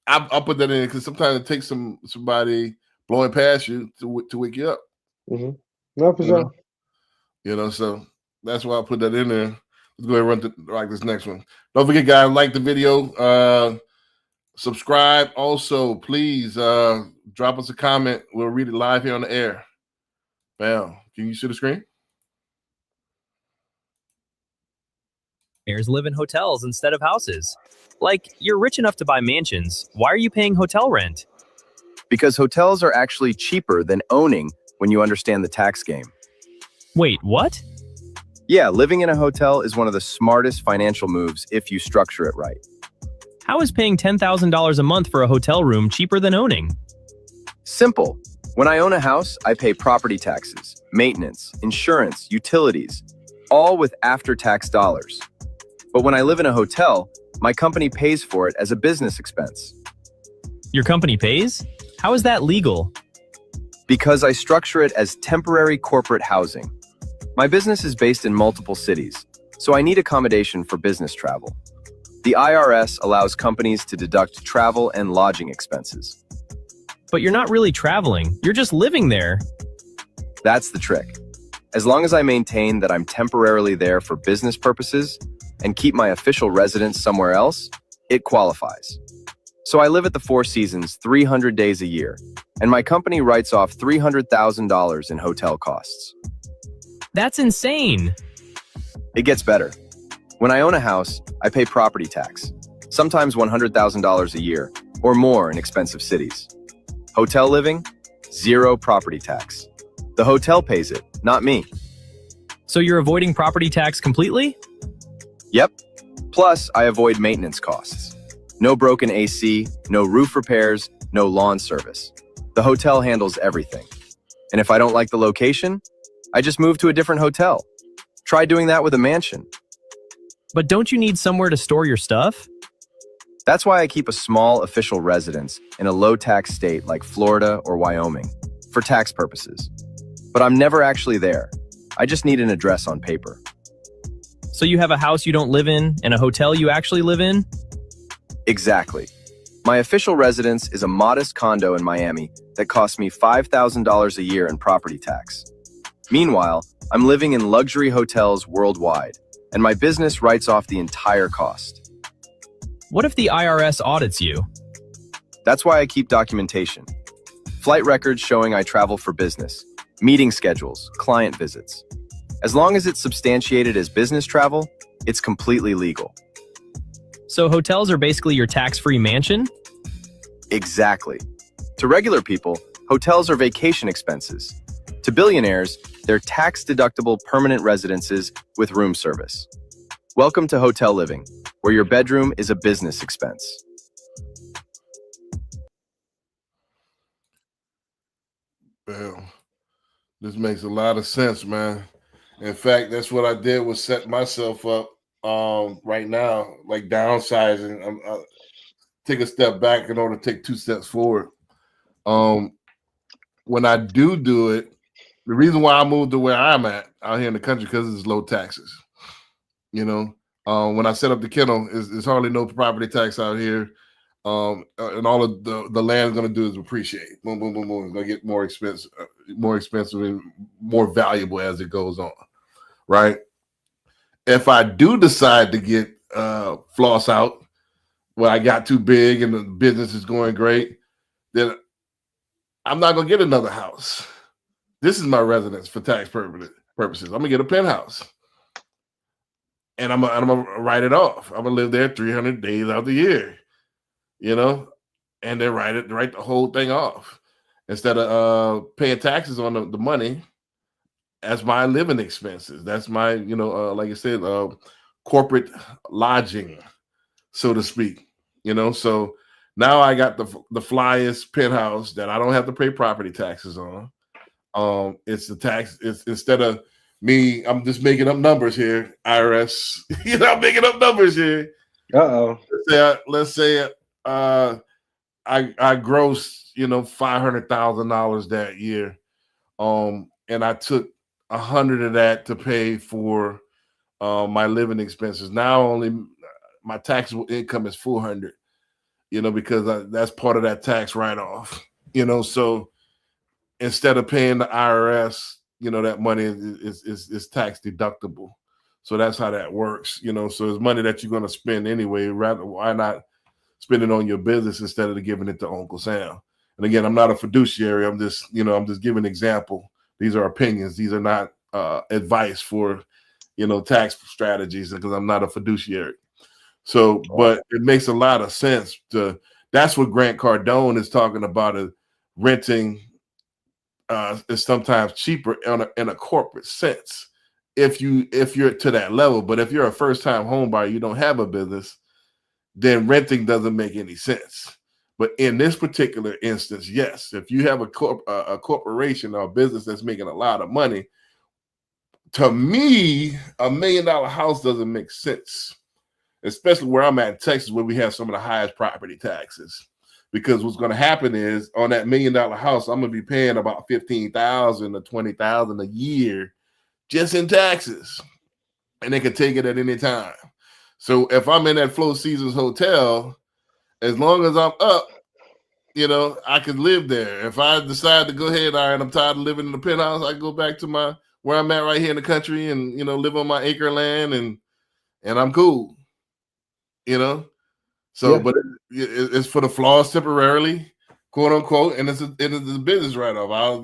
S3: I'll put that in because sometimes it takes somebody blowing past you to wake you up.
S2: No, for sure.
S3: So that's why I put that in there. Let's go ahead and run this next one. Don't forget, guys, like the video, subscribe. Also, please drop us a comment. We'll read it live here on the air. Bam. Can you see the screen?
S8: Live in hotels instead of houses. Like, you're rich enough to buy mansions. Why are you paying hotel rent?
S9: Because hotels are actually cheaper than owning when you understand the tax game.
S8: Wait, what?
S9: Yeah, living in a hotel is one of the smartest financial moves if you structure it right.
S8: How is paying $10,000 a month for a hotel room cheaper than owning?
S9: Simple. When I own a house, I pay property taxes, maintenance, insurance, utilities, all with after-tax dollars. But when I live in a hotel, my company pays for it as a business expense.
S8: Your company pays? How is that legal?
S9: Because I structure it as temporary corporate housing. My business is based in multiple cities, so I need accommodation for business travel. The IRS allows companies to deduct travel and lodging expenses.
S8: But you're not really traveling, you're just living there.
S9: That's the trick. As long as I maintain that I'm temporarily there for business purposes and keep my official residence somewhere else, it qualifies. So I live at the Four Seasons 300 days a year, and my company writes off $300,000 in hotel costs.
S8: That's insane.
S9: It gets better. When I own a house, I pay property tax, sometimes $100,000 a year, or more in expensive cities. Hotel living, zero property tax. The hotel pays it, not me.
S8: So you're avoiding property tax completely?
S9: Yep. Plus, I avoid maintenance costs. No broken AC, no roof repairs, no lawn service. The hotel handles everything. And if I don't like the location, I just move to a different hotel. Try doing that with a mansion.
S8: But don't you need somewhere to store your stuff?
S9: That's why I keep a small official residence in a low-tax state like Florida or Wyoming, for tax purposes. But I'm never actually there. I just need an address on paper.
S8: So you have a house you don't live in and a hotel you actually live in?
S9: Exactly. My official residence is a modest condo in Miami that costs me $5,000 a year in property tax. Meanwhile, I'm living in luxury hotels worldwide, and my business writes off the entire cost.
S8: What if the IRS audits you?
S9: That's why I keep documentation. Flight records showing I travel for business, meeting schedules, client visits. As long as it's substantiated as business travel, it's completely legal.
S8: So hotels are basically your tax-free mansion?
S9: Exactly. To regular people, hotels are vacation expenses. To billionaires, they're tax-deductible permanent residences with room service. Welcome to hotel living, where your bedroom is a business expense.
S3: Well, this makes a lot of sense, man. In fact, that's what I did was set myself up right now, like downsizing. I take a step back in order to take 2 steps forward. When I do it, the reason why I moved to where I'm at out here in the country because it's low taxes. You know, when I set up the kennel, there's hardly no property tax out here. And all of the land is going to do is appreciate. Boom, boom, boom, boom. It's going to get more expensive and more valuable as it goes on, right? If I do decide to get floss out, well, I got too big and the business is going great, then I'm not going to get another house. This is my residence for tax purposes. I'm going to get a penthouse. And I'm gonna write it off. I'm gonna live there 300 days out the year, you know, and then write the whole thing off instead of paying taxes on the money. That's my living expenses. That's my, like I said, corporate lodging, so to speak. You know, so now I got the flyest penthouse that I don't have to pay property taxes on. It's the tax. It's instead of me, I'm just making up numbers here, IRS. I'm making up numbers here.
S2: Uh-oh.
S3: Let's say I grossed, $500,000 that year. And I took 100 of that to pay for my living expenses. Now only my taxable income is 400, because that's part of that tax write-off. So instead of paying the IRS, that money is tax deductible. So that's how that works. So it's money that you're going to spend anyway. Rather, why not spend it on your business instead of giving it to Uncle Sam? And again, I'm not a fiduciary. I'm just giving an example. These are opinions. These are not advice for, tax strategies, because I'm not a fiduciary. So, but it makes a lot of sense that's what Grant Cardone is talking about, is renting is sometimes cheaper in a corporate sense. if you're to that level. But if you're a first-time home buyer, you don't have a business, then renting doesn't make any sense. But in this particular instance, yes, if you have a corporation or a business that's making a lot of money, to me, $1 million house doesn't make sense, especially where I'm at in Texas, where we have some of the highest property taxes. Because what's going to happen is on that $1 million house, I'm going to be paying about $15,000 to $20,000 a year just in taxes, and they can take it at any time. So if I'm in that Four Seasons hotel, as long as I'm up, I could live there. If I decide to go ahead, all right, I'm tired of living in the penthouse, I go back to where I'm at right here in the country and live on my acre land, and I'm cool. So,
S2: Yeah.
S3: but it's for the flaws temporarily, quote unquote, and it's a business write-off. I'll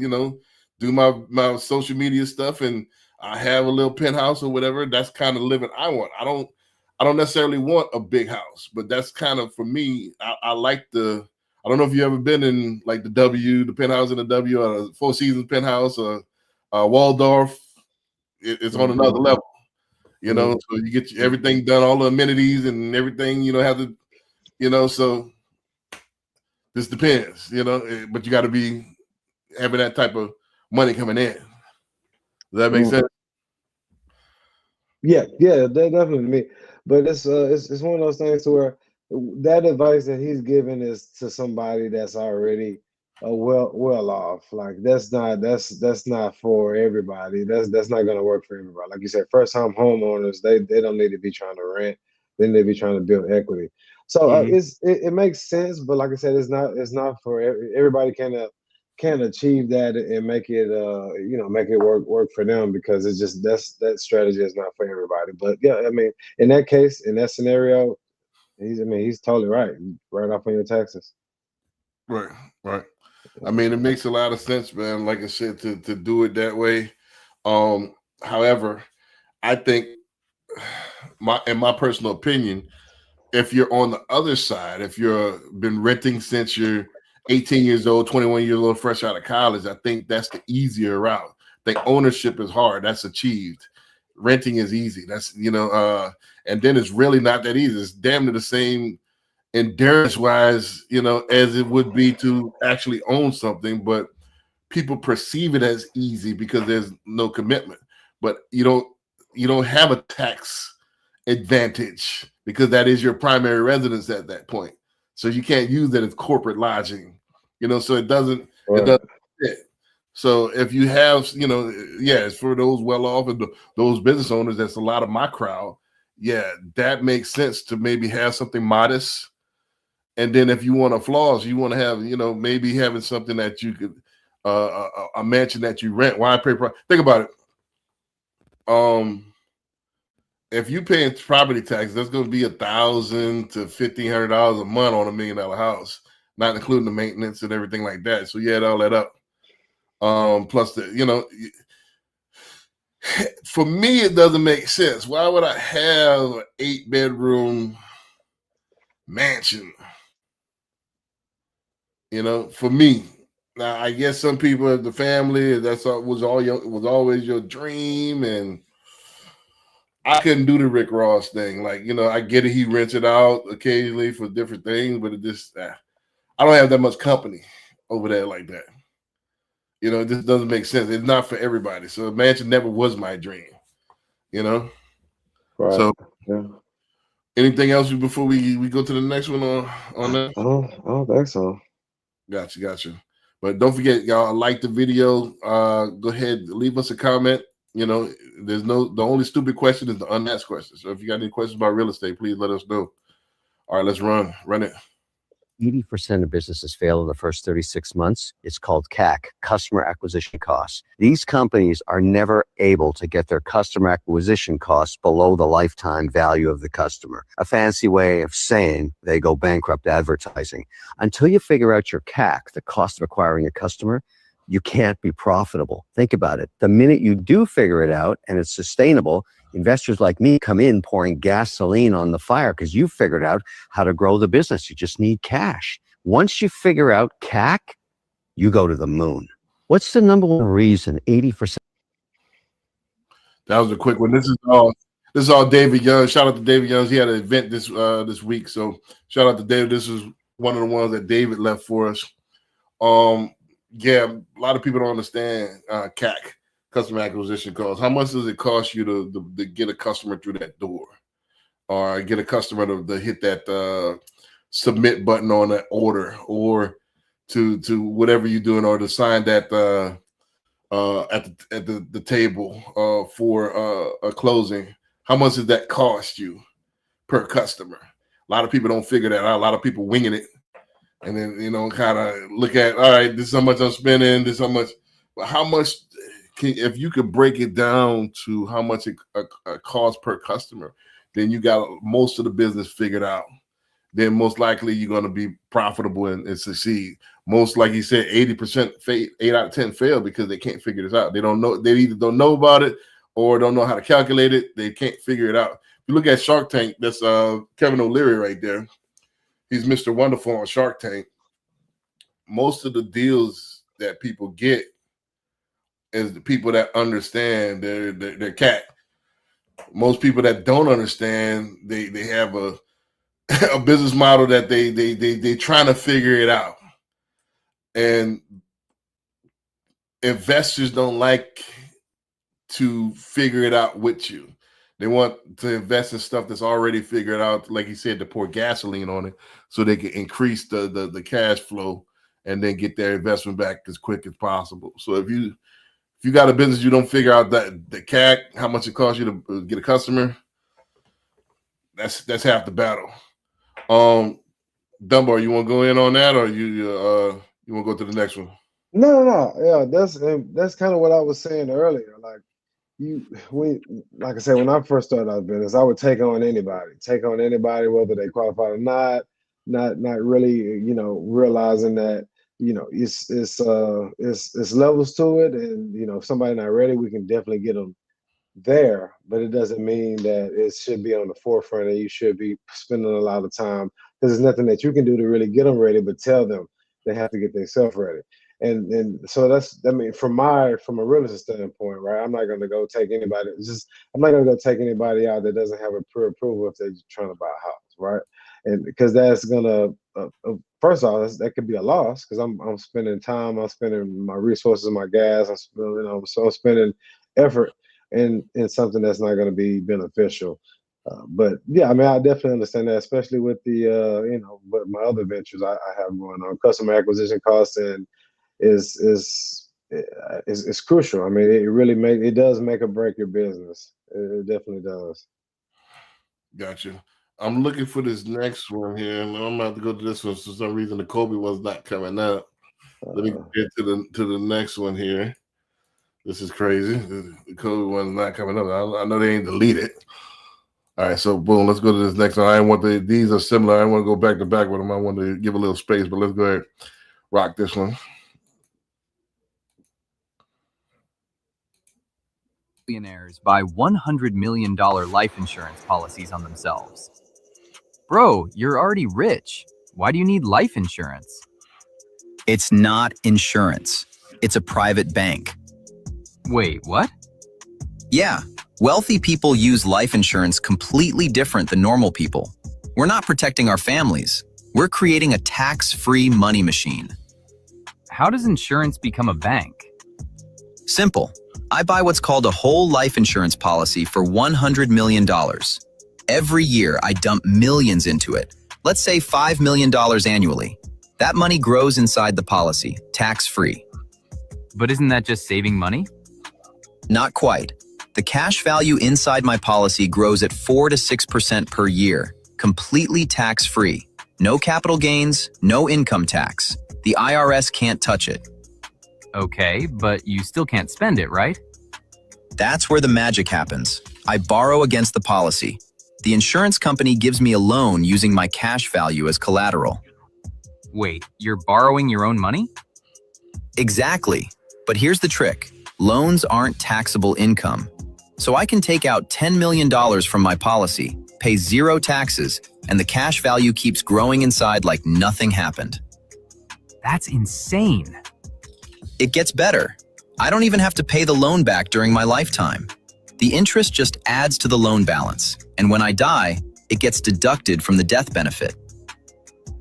S3: do my social media stuff, and I have a little penthouse or whatever. That's kind of living I want. I don't necessarily want a big house, but that's kind of for me. I like the. I don't know if you ever been in like the penthouse in the W, or a Four Seasons penthouse, or Waldorf. It's on another level, So you get everything done, all the amenities and everything. Have to. So this depends, but you got to be having that type of money coming in. Does that make sense?
S2: Yeah, that definitely me. But it's one of those things to where that advice that he's giving is to somebody that's already well off. Like that's not for everybody. That's not gonna work for everybody. Like you said, first time homeowners, they don't need to be trying to rent. They need to be trying to build equity. So it makes sense, but like I said, it's not for everybody. Can achieve that and make it make it work for them, because it's just that strategy is not for everybody. But yeah, I mean, in that case, in that scenario, he's totally right off on your taxes.
S3: Right. I mean, it makes a lot of sense, man. Like I said, to do it that way. However, I think in my personal opinion, if you're on the other side, if you're been renting since you're 18 years old, 21 years old, fresh out of college, I think that's the easier route. I think ownership is hard. That's achieved. Renting is easy. That's, and then it's really not that easy. It's damn near the same endurance wise, as it would be to actually own something, but people perceive it as easy because there's no commitment. But you don't have a tax advantage because that is your primary residence at that point. So you can't use that as corporate lodging, so it doesn't fit. So if you have, it's for those well off and those business owners, that's a lot of my crowd. Yeah, that makes sense to maybe have something modest. And then if you want a flaws, you want to have, maybe having something that you could, a mansion that you rent. Why pay? Think about it. If you paying property taxes, that's going to be $1,000 to $1,500 a month on $1 million house, not including the maintenance and everything like that. So you add all that up. Plus for me, it doesn't make sense. Why would I have an 8-bedroom mansion? For me. Now, I guess some people, the family, was always your dream, and I couldn't do the Rick Ross thing. Like, I get it. He rents it out occasionally for different things, but it just, I don't have that much company over there like that. It just doesn't make sense. It's not for everybody. So a mansion never was my dream,
S2: Right.
S3: So
S2: yeah.
S3: Anything else before we go to the next one on that?
S2: I don't think so.
S3: Gotcha. But don't forget, y'all, like the video. Go ahead, leave us a comment. The only stupid question is the unasked question. So if you got any questions about real estate, please let us know. All right, let's run it.
S10: 80% of businesses fail in the first 36 months. It's called CAC, customer acquisition costs. These companies are never able to get their customer acquisition costs below the lifetime value of the customer. A fancy way of saying they go bankrupt advertising. Until you figure out your CAC, the cost of acquiring a customer, you can't be profitable. Think about it. The minute you do figure it out and it's sustainable, investors like me come in pouring gasoline on the fire because you figured out how to grow the business. You just need cash. Once you figure out CAC, you go to the moon. What's the number one reason 80%?
S3: That was a quick one. This is all David Young. Shout out to David Young. He had an event this week, so shout out to David. This is one of the ones that David left for us. Yeah, a lot of people don't understand CAC, customer acquisition costs. How much does it cost you to get a customer through that door, or get a customer to hit that submit button on that order, or to whatever you're doing, or to sign that at the table for a closing? How much does that cost you per customer? A lot of people don't figure that out. A lot of people winging it, and then kind of look at, all right, this is how much I'm spending, this is how much. But how much if you could break it down to how much it costs per customer, then you got most of the business figured out. Then most likely you're going to be profitable and succeed. Most, like you said, 80% 8 out of 10 fail because they can't figure this out. They don't know. They either don't know about it or don't know how to calculate it. They can't figure it out. If you look at Shark Tank, that's Kevin O'Leary right there. He's Mr. Wonderful on Shark Tank. Most of the deals that people get is the people that understand their cat. Most people that don't understand, they have a business model that they trying to figure it out. And investors don't like to figure it out with you. They want to invest in stuff that's already figured out, like you said, to pour gasoline on it so they can increase the cash flow and then get their investment back as quick as possible. So if you got a business, you don't figure out that the CAC, how much it costs you to get a customer, that's half the battle. Dunbar, you want to go in on that, or you want to go to the next one?
S2: No. Yeah, that's kind of what I was saying earlier. Like like I said, when I first started out business, I would take on anybody, whether they qualified or not really, realizing that, it's levels to it, and if somebody's not ready, we can definitely get them there, but it doesn't mean that it should be on the forefront and you should be spending a lot of time, because there's nothing that you can do to really get them ready, but tell them they have to get themselves ready. And so from a real estate standpoint, right? I'm not going to go take anybody. I'm not going to go take anybody out that doesn't have a pre-approval if they're trying to buy a house, right? And because that's gonna, first off, that could be a loss, because I'm spending time, I'm spending my resources, my gas, I'm spending effort in something that's not going to be beneficial. But yeah, I definitely understand that, especially with the but my other ventures I have going on. Customer acquisition costs and is crucial. It does make or break your business. It definitely does.
S3: Gotcha. I'm looking for this next one here, and I'm about to go to this one. For some reason, the Kobe one's not coming up. Let me get to the next one here. This is crazy. The Kobe one's not coming up. I know they ain't deleted. All right, so boom, let's go to this next one. These are similar. I want to go back to back with them. I want to give a little space, but let's go ahead, rock this one.
S8: Billionaires buy $100 million life insurance policies on themselves. Bro, you're already rich. Why do you need life insurance?
S11: It's not insurance. It's a private bank.
S8: Wait, what?
S11: Yeah, wealthy people use life insurance completely different than normal people. We're not protecting our families. We're creating a tax-free money machine.
S8: How does insurance become a bank?
S11: Simple. I buy what's called a whole life insurance policy for $100 million. Every year, I dump millions into it. Let's say $5 million annually. That money grows inside the policy, tax-free.
S8: But isn't that just saving money?
S11: Not quite. The cash value inside my policy grows at 4 to 6% per year, completely tax-free. No capital gains, no income tax. The IRS can't touch it.
S8: Okay, but you still can't spend it, right?
S11: That's where the magic happens. I borrow against the policy. The insurance company gives me a loan using my cash value as collateral.
S8: Wait, you're borrowing your own money?
S11: Exactly. But here's the trick. Loans aren't taxable income. So I can take out $10 million from my policy, pay 0 taxes, and the cash value keeps growing inside like nothing happened.
S8: That's insane.
S11: It gets better. I don't even have to pay the loan back during my lifetime. The interest just adds to the loan balance, and when I die, it gets deducted from the death benefit.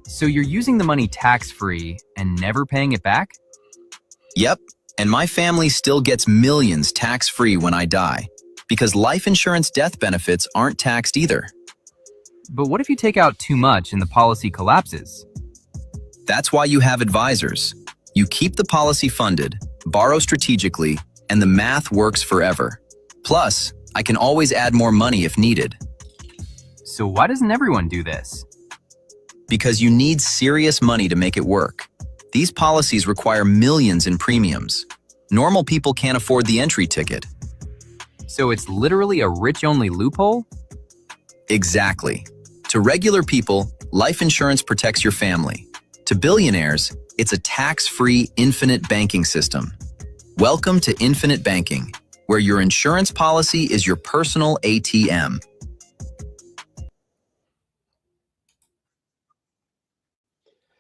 S8: So you're using the money tax-free and never paying it back?
S11: Yep, and my family still gets millions tax-free when I die, because life insurance death benefits aren't taxed either.
S8: But what if you take out too much and the policy collapses?
S11: That's why you have advisors. You keep the policy funded, borrow strategically, and the math works forever. Plus, I can always add more money if needed.
S8: So why doesn't everyone do this?
S11: Because you need serious money to make it work. These policies require millions in premiums. Normal people can't afford the entry ticket.
S8: So it's literally a rich-only loophole?
S11: Exactly. To regular people, life insurance protects your family. To billionaires, it's a tax-free infinite banking system. Welcome to infinite banking, where your insurance policy is your personal ATM.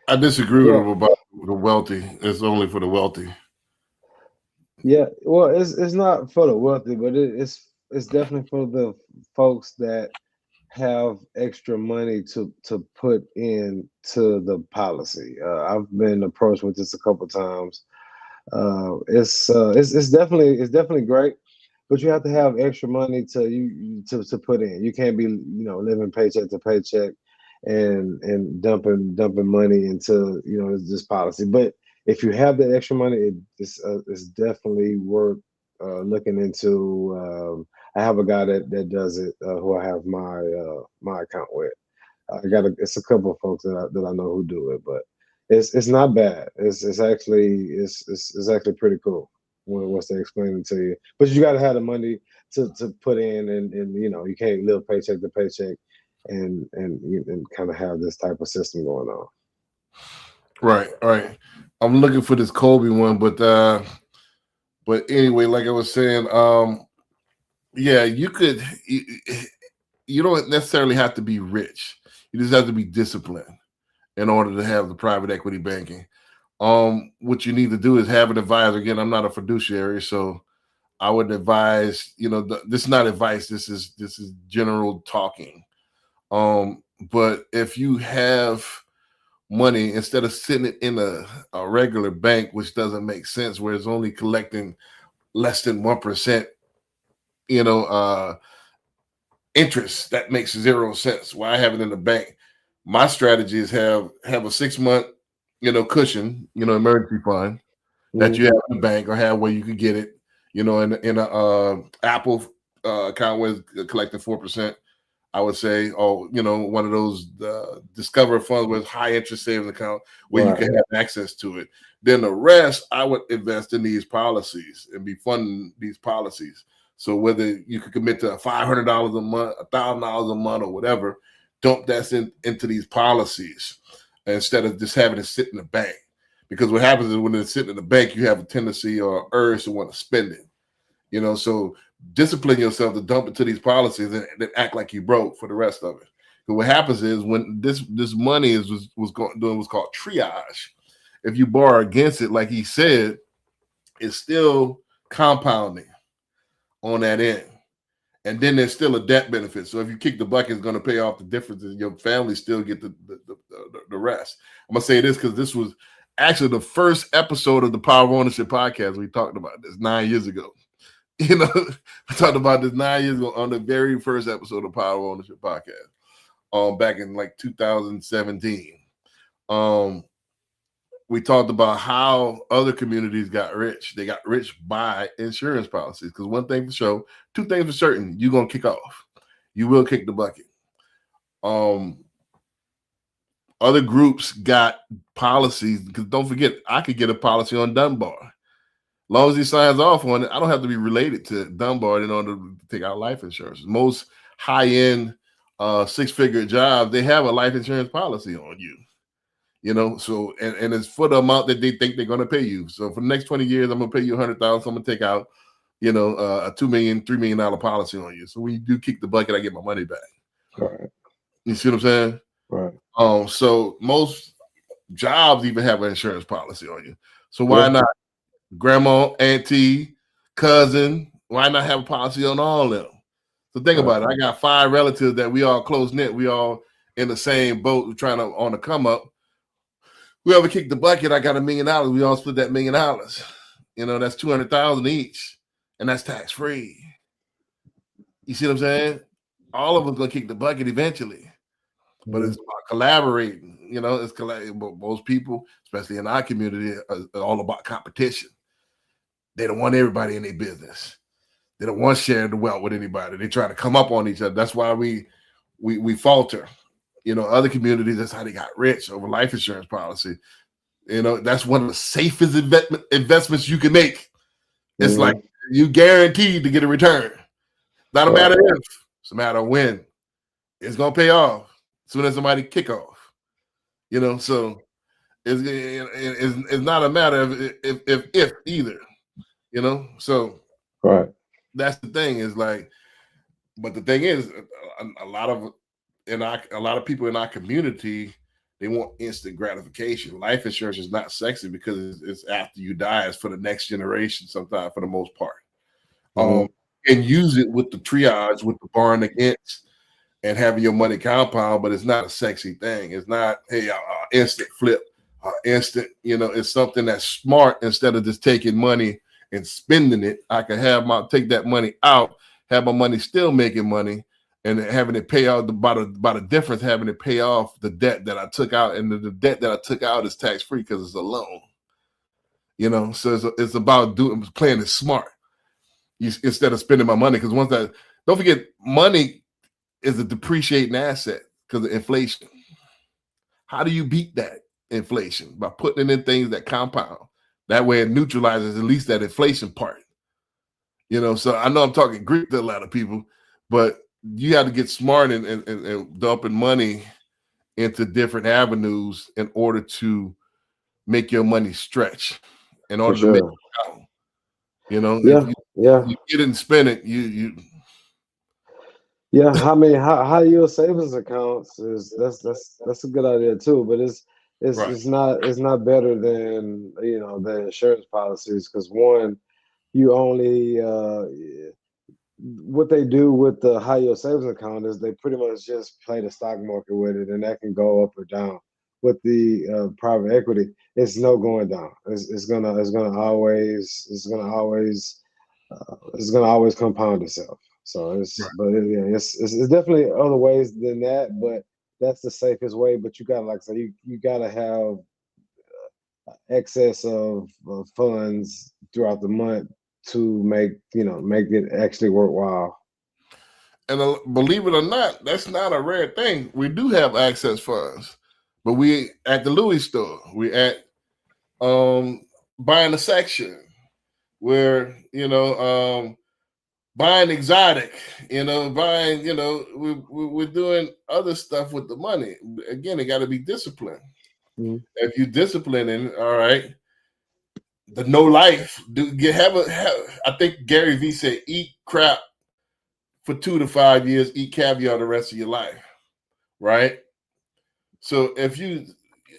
S3: I disagree with him about the wealthy. It's only for the wealthy.
S2: Yeah, well, it's not for the wealthy, but it's definitely for the folks that have extra money to put into the policy. I've been approached with this a couple times. It's definitely great, but you have to have extra money to put in. You can't be living paycheck to paycheck and dumping money into this policy. But if you have that extra money, it's definitely worth looking into. I have a guy that does it who I have my account with. It's a couple of folks that I know who do it, but it's not bad. It's actually pretty cool once they explain it to you. But you got to have the money to put in, and you can't live paycheck to paycheck and kind of have this type of system going on.
S3: Right. I'm looking for this Kobe one, but anyway, like I was saying, yeah, you don't necessarily have to be rich. You just have to be disciplined in order to have the private equity banking. What you need to do is have an advisor. Again, I'm not a fiduciary, so I would advise, this is not advice. This is general talking. But if you have money, instead of sitting it in a regular bank, which doesn't make sense, where it's only collecting less than 1%, interest, that makes 0 sense. Why have it in the bank? My strategy is have a 6-month, cushion, emergency fund that you have in the bank, or have where you could get it, in a Apple account where it's collecting 4%. I would say, one of those Discover funds with high interest savings account where you can have access to it. Then the rest, I would invest in these policies and be funding these policies. So whether you could commit to $500 a month, $1,000 a month, or whatever, dump that into these policies instead of just having it sit in the bank. Because what happens is when it's sitting in the bank, you have a tendency or urge to want to spend it. So discipline yourself to dump into these policies and then act like you broke for the rest of it. But what happens is when this money was doing what's called triage. If you borrow against it, like he said, it's still compounding on that end. And then there's still a debt benefit. So if you kick the bucket, it's going to pay off the differences. Your family still get the rest. I'm going to say this because this was actually the first episode of the Power of Ownership podcast. We talked about this 9 years ago. We talked about this 9 years ago on the very first episode of Power of Ownership podcast, back in like 2017. We talked about how other communities got rich. They got rich by insurance policies. Because one thing for sure, two things for certain, you're going to kick off. You will kick the bucket. Other groups got policies, because don't forget, I could get a policy on Dunbar. As long as he signs off on it, I don't have to be related to Dunbar in order to take out life insurance. Most high-end 6-figure jobs, they have a life insurance policy on you. So and it's for the amount that they think they're going to pay you. So for the next 20 years, I'm going to pay you $100,000. So I'm going to take out, a $2 million, $3 million policy on you. So when you do kick the bucket, I get my money back.
S2: Right.
S3: You see what I'm saying?
S2: Right.
S3: So most jobs even have an insurance policy on you. So why not grandma, auntie, cousin, Why not have a policy on all of them? So think about it. I got 5 relatives that we all close knit. We all in the same boat trying to on the come up. Whoever kicked the bucket, I got $1 million. We all split that $1 million. That's 200,000 each, and that's tax free. You see what I'm saying? All of us gonna kick the bucket eventually, but it's about collaborating. Most people, especially in our community, are all about competition. They don't want everybody in their business. They don't want to share the wealth with anybody. They try to come up on each other. That's why we falter. Other communities, that's how they got rich over life insurance policy. That's one of the safest investments you can make. It's like you guaranteed to get a return. Not a matter if, it's a matter of when. It's gonna pay off as soon as somebody kick off. So it's not a matter of if either. So that's the thing is like, but the thing is, a lot of people in our community, they want instant gratification. Life insurance is not sexy because it's after you die. It's for the next generation sometimes, for the most part. And use it with the triage, with the born against, and having your money compound, but it's not a sexy thing. It's not, hey, instant flip, instant, it's something that's smart. Instead of just taking money and spending it, I can take that money out, have my money still making money, and having it pay out about the difference, having it pay off the debt that I took out. And the debt that I took out is tax-free because it's a loan. So it's about playing it smart. Instead of spending my money, because don't forget, money is a depreciating asset because of inflation. How do you beat that inflation? By putting it in things that compound. That way it neutralizes at least that inflation part. So I know I'm talking Greek to a lot of people, but you have to get smart and dumping money into different avenues in order to make your money stretch, in order to make it count. If you get it and spend it,
S2: I mean, high yield savings accounts that's a good idea too, but it's not better than the insurance policies, because one, you only what they do with the high yield savings account is they pretty much just play the stock market with it, and that can go up or down. With the private equity, it's no going down. It's gonna always compound itself. So it's definitely other ways than that, but that's the safest way. But you gotta, like I say, you gotta have excess of funds throughout the month to make it actually worthwhile.
S3: And believe it or not, that's not a rare thing. We do have access funds, but we at the Louis store, we at buying a section where buying exotic, buying, we're doing other stuff with the money. Again, it got to be disciplined. If you discipline it, all right, the no life, I think Gary Vee said, eat crap for 2 to 5 years, eat caviar the rest of your life, right? So if you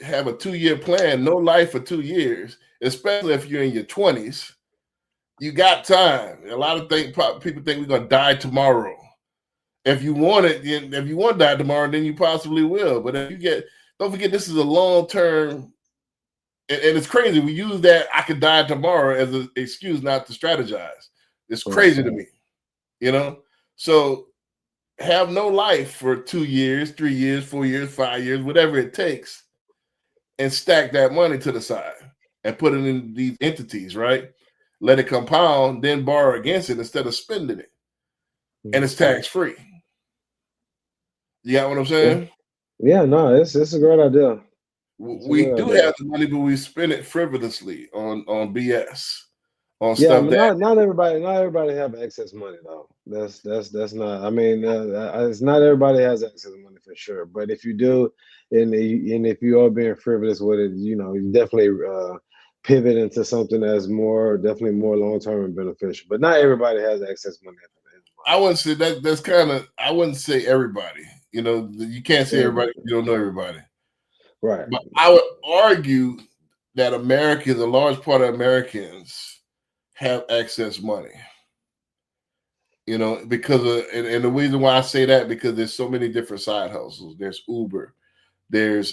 S3: have a 2-year plan, no life for 2 years, especially if you're in your 20s, you got time. A lot of people think we're gonna die tomorrow. If you want to die tomorrow, then you possibly will. But if don't forget, this is a long term, and it's crazy. We use that I could die tomorrow as an excuse not to strategize. It's crazy to me, So have no life for 2 years, 3 years, 4 years, 5 years, whatever it takes, and stack that money to the side and put it in these entities, right? Let it compound, then borrow against it instead of spending it. And it's tax-free. You got what I'm saying?
S2: Yeah, no, it's a great idea.
S3: We do have the money, but we spend it frivolously on BS. On stuff
S2: not everybody have excess money though. That's not. I mean, it's not everybody has excess money for sure. But if you do, and if you are being frivolous with it, you definitely pivot into something that's definitely more long term and beneficial. But not everybody has excess money.
S3: I wouldn't say that. That's kind of. I wouldn't say everybody. You can't say everybody. You don't know everybody.
S2: Right.
S3: But I would argue that Americans, a large part of Americans, have excess money. You know, because of, and the reason why I say that, because there's so many different side hustles. There's Uber, there's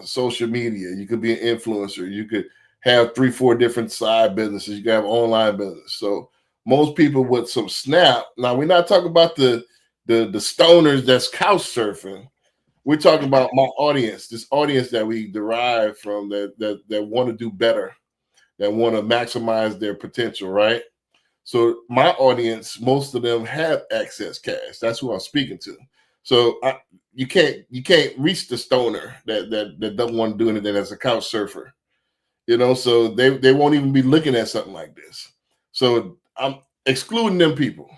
S3: social media. You could be an influencer. You could have 3-4 different side businesses. You can have online business. So most people with some snap. Now we're not talking about the stoners that's couch surfing. We're talking about my audience, this audience that we derive from that want to do better, that want to maximize their potential, right? So my audience, most of them have excess cash. That's who I'm speaking to. So you can't reach the stoner that doesn't want to do anything as a couch surfer, you know. So they won't even be looking at something like this. So I'm excluding them people.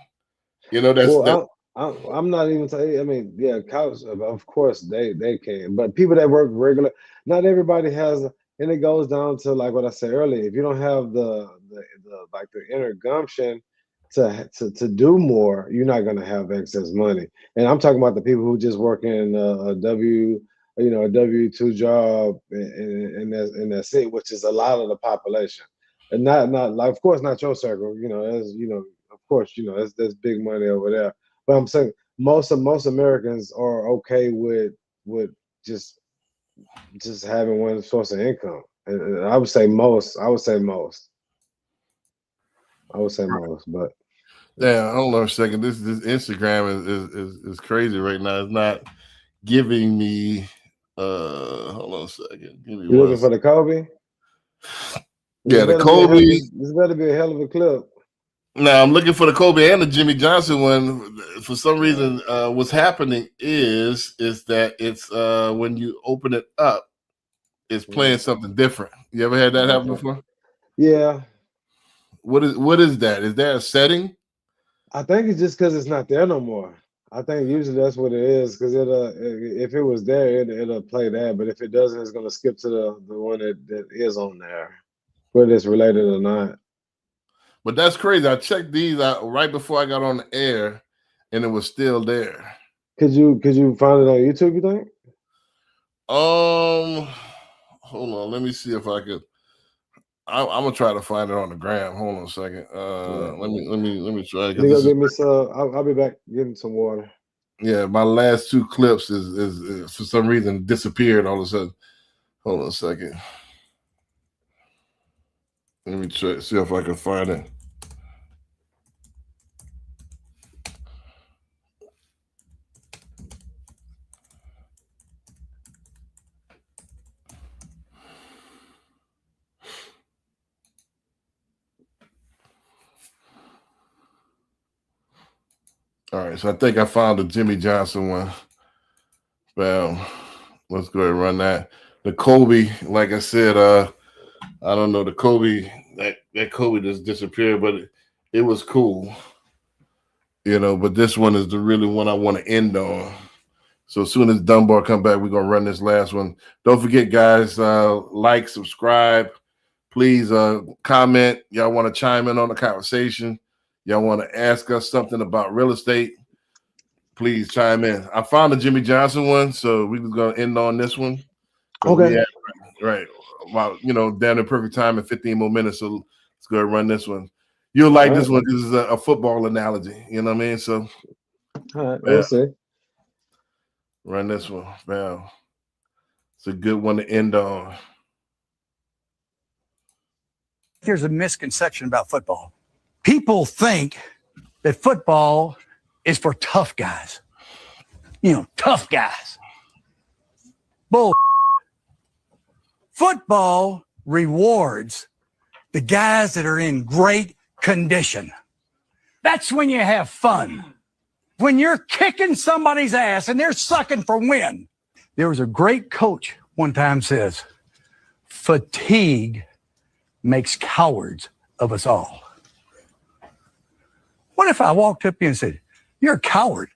S3: You know,
S2: I'm not even saying. I mean, yeah, couch. Of course, they can, but people that work regular, not everybody has. And it goes down to like what I said earlier. If you don't have the like the inner gumption to do more, you're not gonna have excess money. And I'm talking about the people who just work in a W-2 job, and that's it, which is a lot of the population. And not like, of course, not your circle. You know, as you know, of course, you know, there's big money over there. But I'm saying most Americans are okay with just having one source of income. And I would say most. But
S3: yeah, hold on a second. This Instagram is crazy right now. It's not giving me hold on a second. Give me
S2: you looking for the Kobe?
S3: Yeah, the Kobe.
S2: This better be a hell of a clip.
S3: Now I'm looking for the Kobe and the Jimmy Johnson one. For some reason, what's happening is that it's when you open it up, it's playing something different. You ever had that happen before?
S2: Yeah.
S3: What is that? Is there a setting?
S2: I think it's just because it's not there no more. I think usually that's what it is, because if it was there, it'll play that. But if it doesn't, it's gonna skip to the one that is on there, whether it's related or not.
S3: But that's crazy. I checked these out right before I got on the air, and it was still there.
S2: Could you find it on YouTube, you think?
S3: Hold on. Let me see if I could. I'm gonna try to find it on the gram. Hold on a second. Let me try.
S2: Give me some. I'll be back getting some water.
S3: Yeah, my last 2 clips is for some reason disappeared all of a sudden. Hold on a second. Let me try see if I can find it. All right, so I think I found the Jimmy Johnson one. Well, let's go ahead and run that. The Kobe, like I said, I don't know, the Kobe, that Kobe just disappeared, but it was cool. You know, but this one is the really one I want to end on. So as soon as Dunbar come back, we're going to run this last one. Don't forget, guys, like, subscribe. Please comment. Y'all want to chime in on the conversation. Y'all want to ask us something about real estate, please chime in. I found the Jimmy Johnson one, so we're going to end on this one.
S2: Okay.
S3: Right. Well, you know, down in perfect time in 15 more minutes, so let's go ahead and run this one. You'll like this one because it's a football analogy. You know what I mean? So,
S2: all right, we'll see.
S3: Run this one. Wow. It's a good one to end on.
S12: There's a misconception about football. People think that football is for tough guys. You know, tough guys. Bull. Football rewards the guys that are in great condition. That's when you have fun. When you're kicking somebody's ass and they're sucking for win. There was a great coach one time says, fatigue makes cowards of us all. What if I walked up to you and said, you're a coward?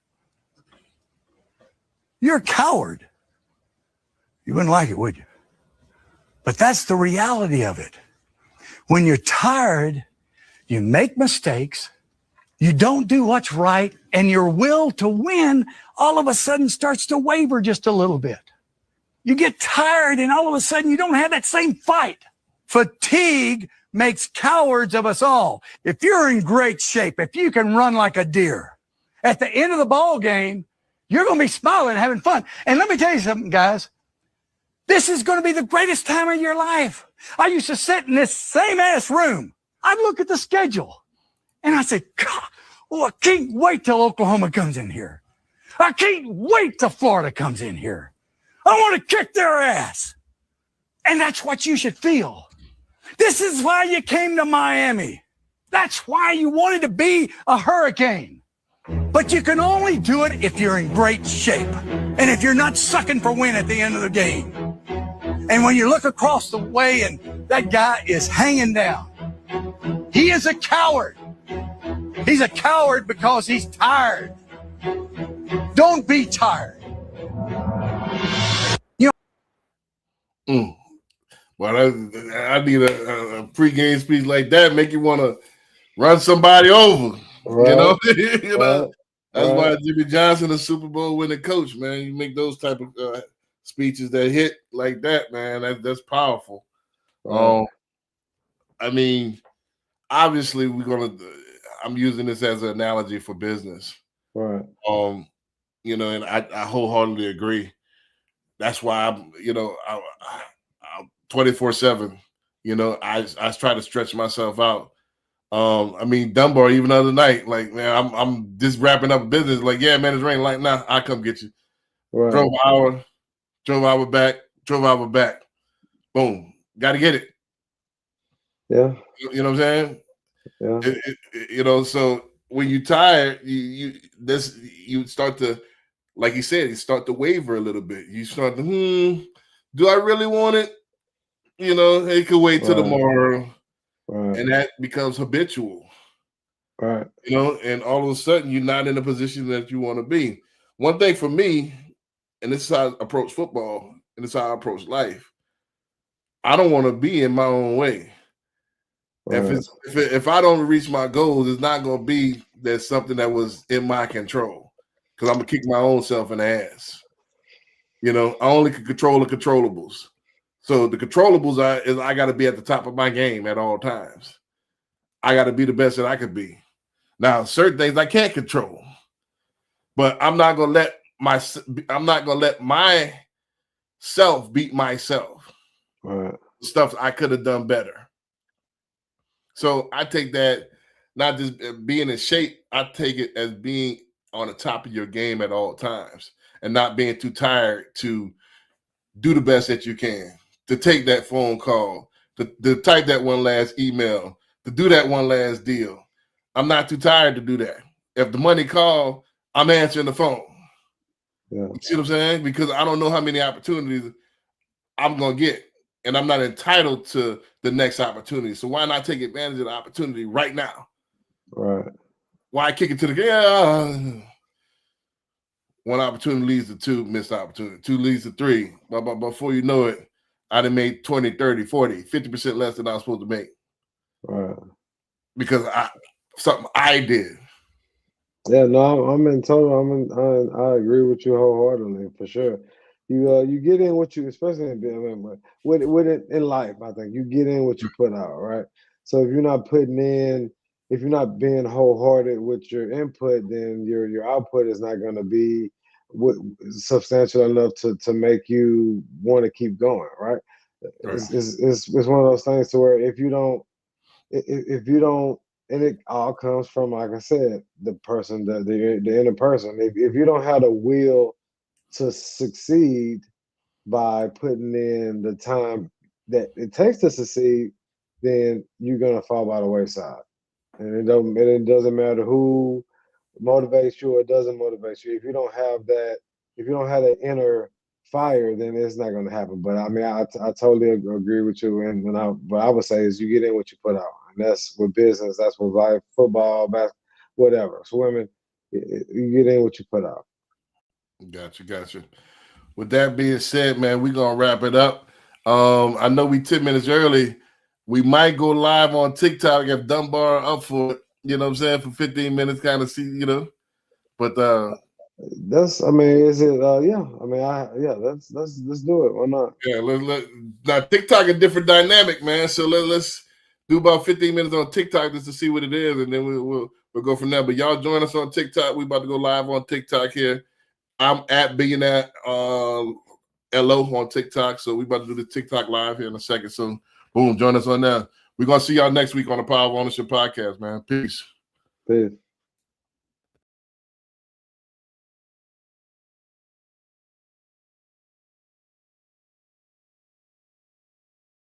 S12: You're a coward. You wouldn't like it, would you? But that's the reality of it. When you're tired, you make mistakes, you don't do what's right, and your will to win all of a sudden starts to waver just a little bit. You get tired, and all of a sudden you don't have that same fight. Fatigue makes cowards of us all. If you're in great shape, if you can run like a deer, at the end of the ball game, you're going to be smiling and having fun. And let me tell you something, guys. This is going to be the greatest time of your life. I used to sit in this same ass room. I'd look at the schedule and I'd say, God, oh, I can't wait till Oklahoma comes in here. I can't wait till Florida comes in here. I want to kick their ass. And that's what you should feel. This is why you came to Miami. That's why you wanted to be a Hurricane. But you can only do it if you're in great shape and if you're not sucking for win at the end of the game. And when you look across the way and that guy is hanging down, he is a coward. He's a coward because he's tired. Don't be tired.
S3: Well, I need a pregame speech like that. Make you want to run somebody over.
S2: Right.
S3: You know, you know. That's
S2: Right.
S3: why Jimmy Johnson, a Super Bowl winning coach, man. You make those type of speeches that hit like that, man. That's powerful.
S2: Right.
S3: I mean, obviously, I'm using this as an analogy for business.
S2: Right.
S3: You know, and I wholeheartedly agree. That's why I'm 24/7. You know, I try to stretch myself out. I mean, Dunbar, even the other night, like, man, I'm just wrapping up business. Like, yeah, man, it's raining. Like, nah, I'll come get you.
S2: Right.
S3: Drove an hour back. Boom. Got to get it.
S2: Yeah.
S3: You know what I'm saying?
S2: Yeah.
S3: So when you're tired, you start to, like you said, you start to waver a little bit. You start to, do I really want it? You know, it could wait till tomorrow.
S2: Right.
S3: And that becomes habitual.
S2: Right.
S3: You know, and all of a sudden you're not in a position that you want to be. One thing for me, and this is how I approach football, and this is how I approach life. I don't want to be in my own way.
S2: Right.
S3: If I don't reach my goals, it's not going to be there's something that was in my control, because I'm gonna kick my own self in the ass. You know, I only can control the controllables. So the controllables is I got to be at the top of my game at all times. I got to be the best that I could be. Now, certain things I can't control, but I'm not gonna let myself beat myself.
S2: Right.
S3: Stuff I could have done better. So I take that, not just being in shape, I take it as being on the top of your game at all times and not being too tired to do the best that you can, to take that phone call, to type that one last email, to do that one last deal. I'm not too tired to do that. If the money call, I'm answering the phone.
S2: Yeah.
S3: You see what I'm saying? Because I don't know how many opportunities I'm going to get, and I'm not entitled to the next opportunity. So why not take advantage of the opportunity right now?
S2: Right.
S3: Why kick it to the one opportunity leads to two missed opportunity, two leads to three. But before you know it, I done made 20, 30, 40, 50% less than I was supposed to make.
S2: Right.
S3: Because something I did.
S2: Yeah, no, I agree with you wholeheartedly for sure. You get in what you, especially with it in life. I think you get in what you put out, right? So if you're not if you're not being wholehearted with your input, then your output is not going to be substantial enough to make you want to keep going, right? It's one of those things to where if you don't, and it all comes from, like I said, the person, the inner person. If you don't have the will to succeed by putting in the time that it takes to succeed, then you're gonna fall by the wayside. And it doesn't matter who motivates you or doesn't motivate you. If you don't have that inner fire, then it's not going to happen. But I mean, I totally agree with you. And what I would say is you get in what you put out, and that's with business, that's with life, football, basketball, whatever, swimming. You get in what you put out.
S3: Gotcha. With that being said, man, we're gonna wrap it up. I know we 10 minutes early. We might go live on TikTok if Dunbar up for it. You know what I'm saying? For 15 minutes, kind of see, you know. But
S2: I mean, is it? Yeah. I mean, let's do it. Why not?
S3: Yeah, now TikTok a different dynamic, man. So let's do about 15 minutes on TikTok just to see what it is, and then we'll go from there. But y'all join us on TikTok. We about to go live on TikTok here. I'm at Billionaire LO on TikTok, so we about to do the TikTok live here in a second. So boom, join us on there. We're gonna see y'all next week on the Power of Ownership podcast, man. Peace.
S2: Peace.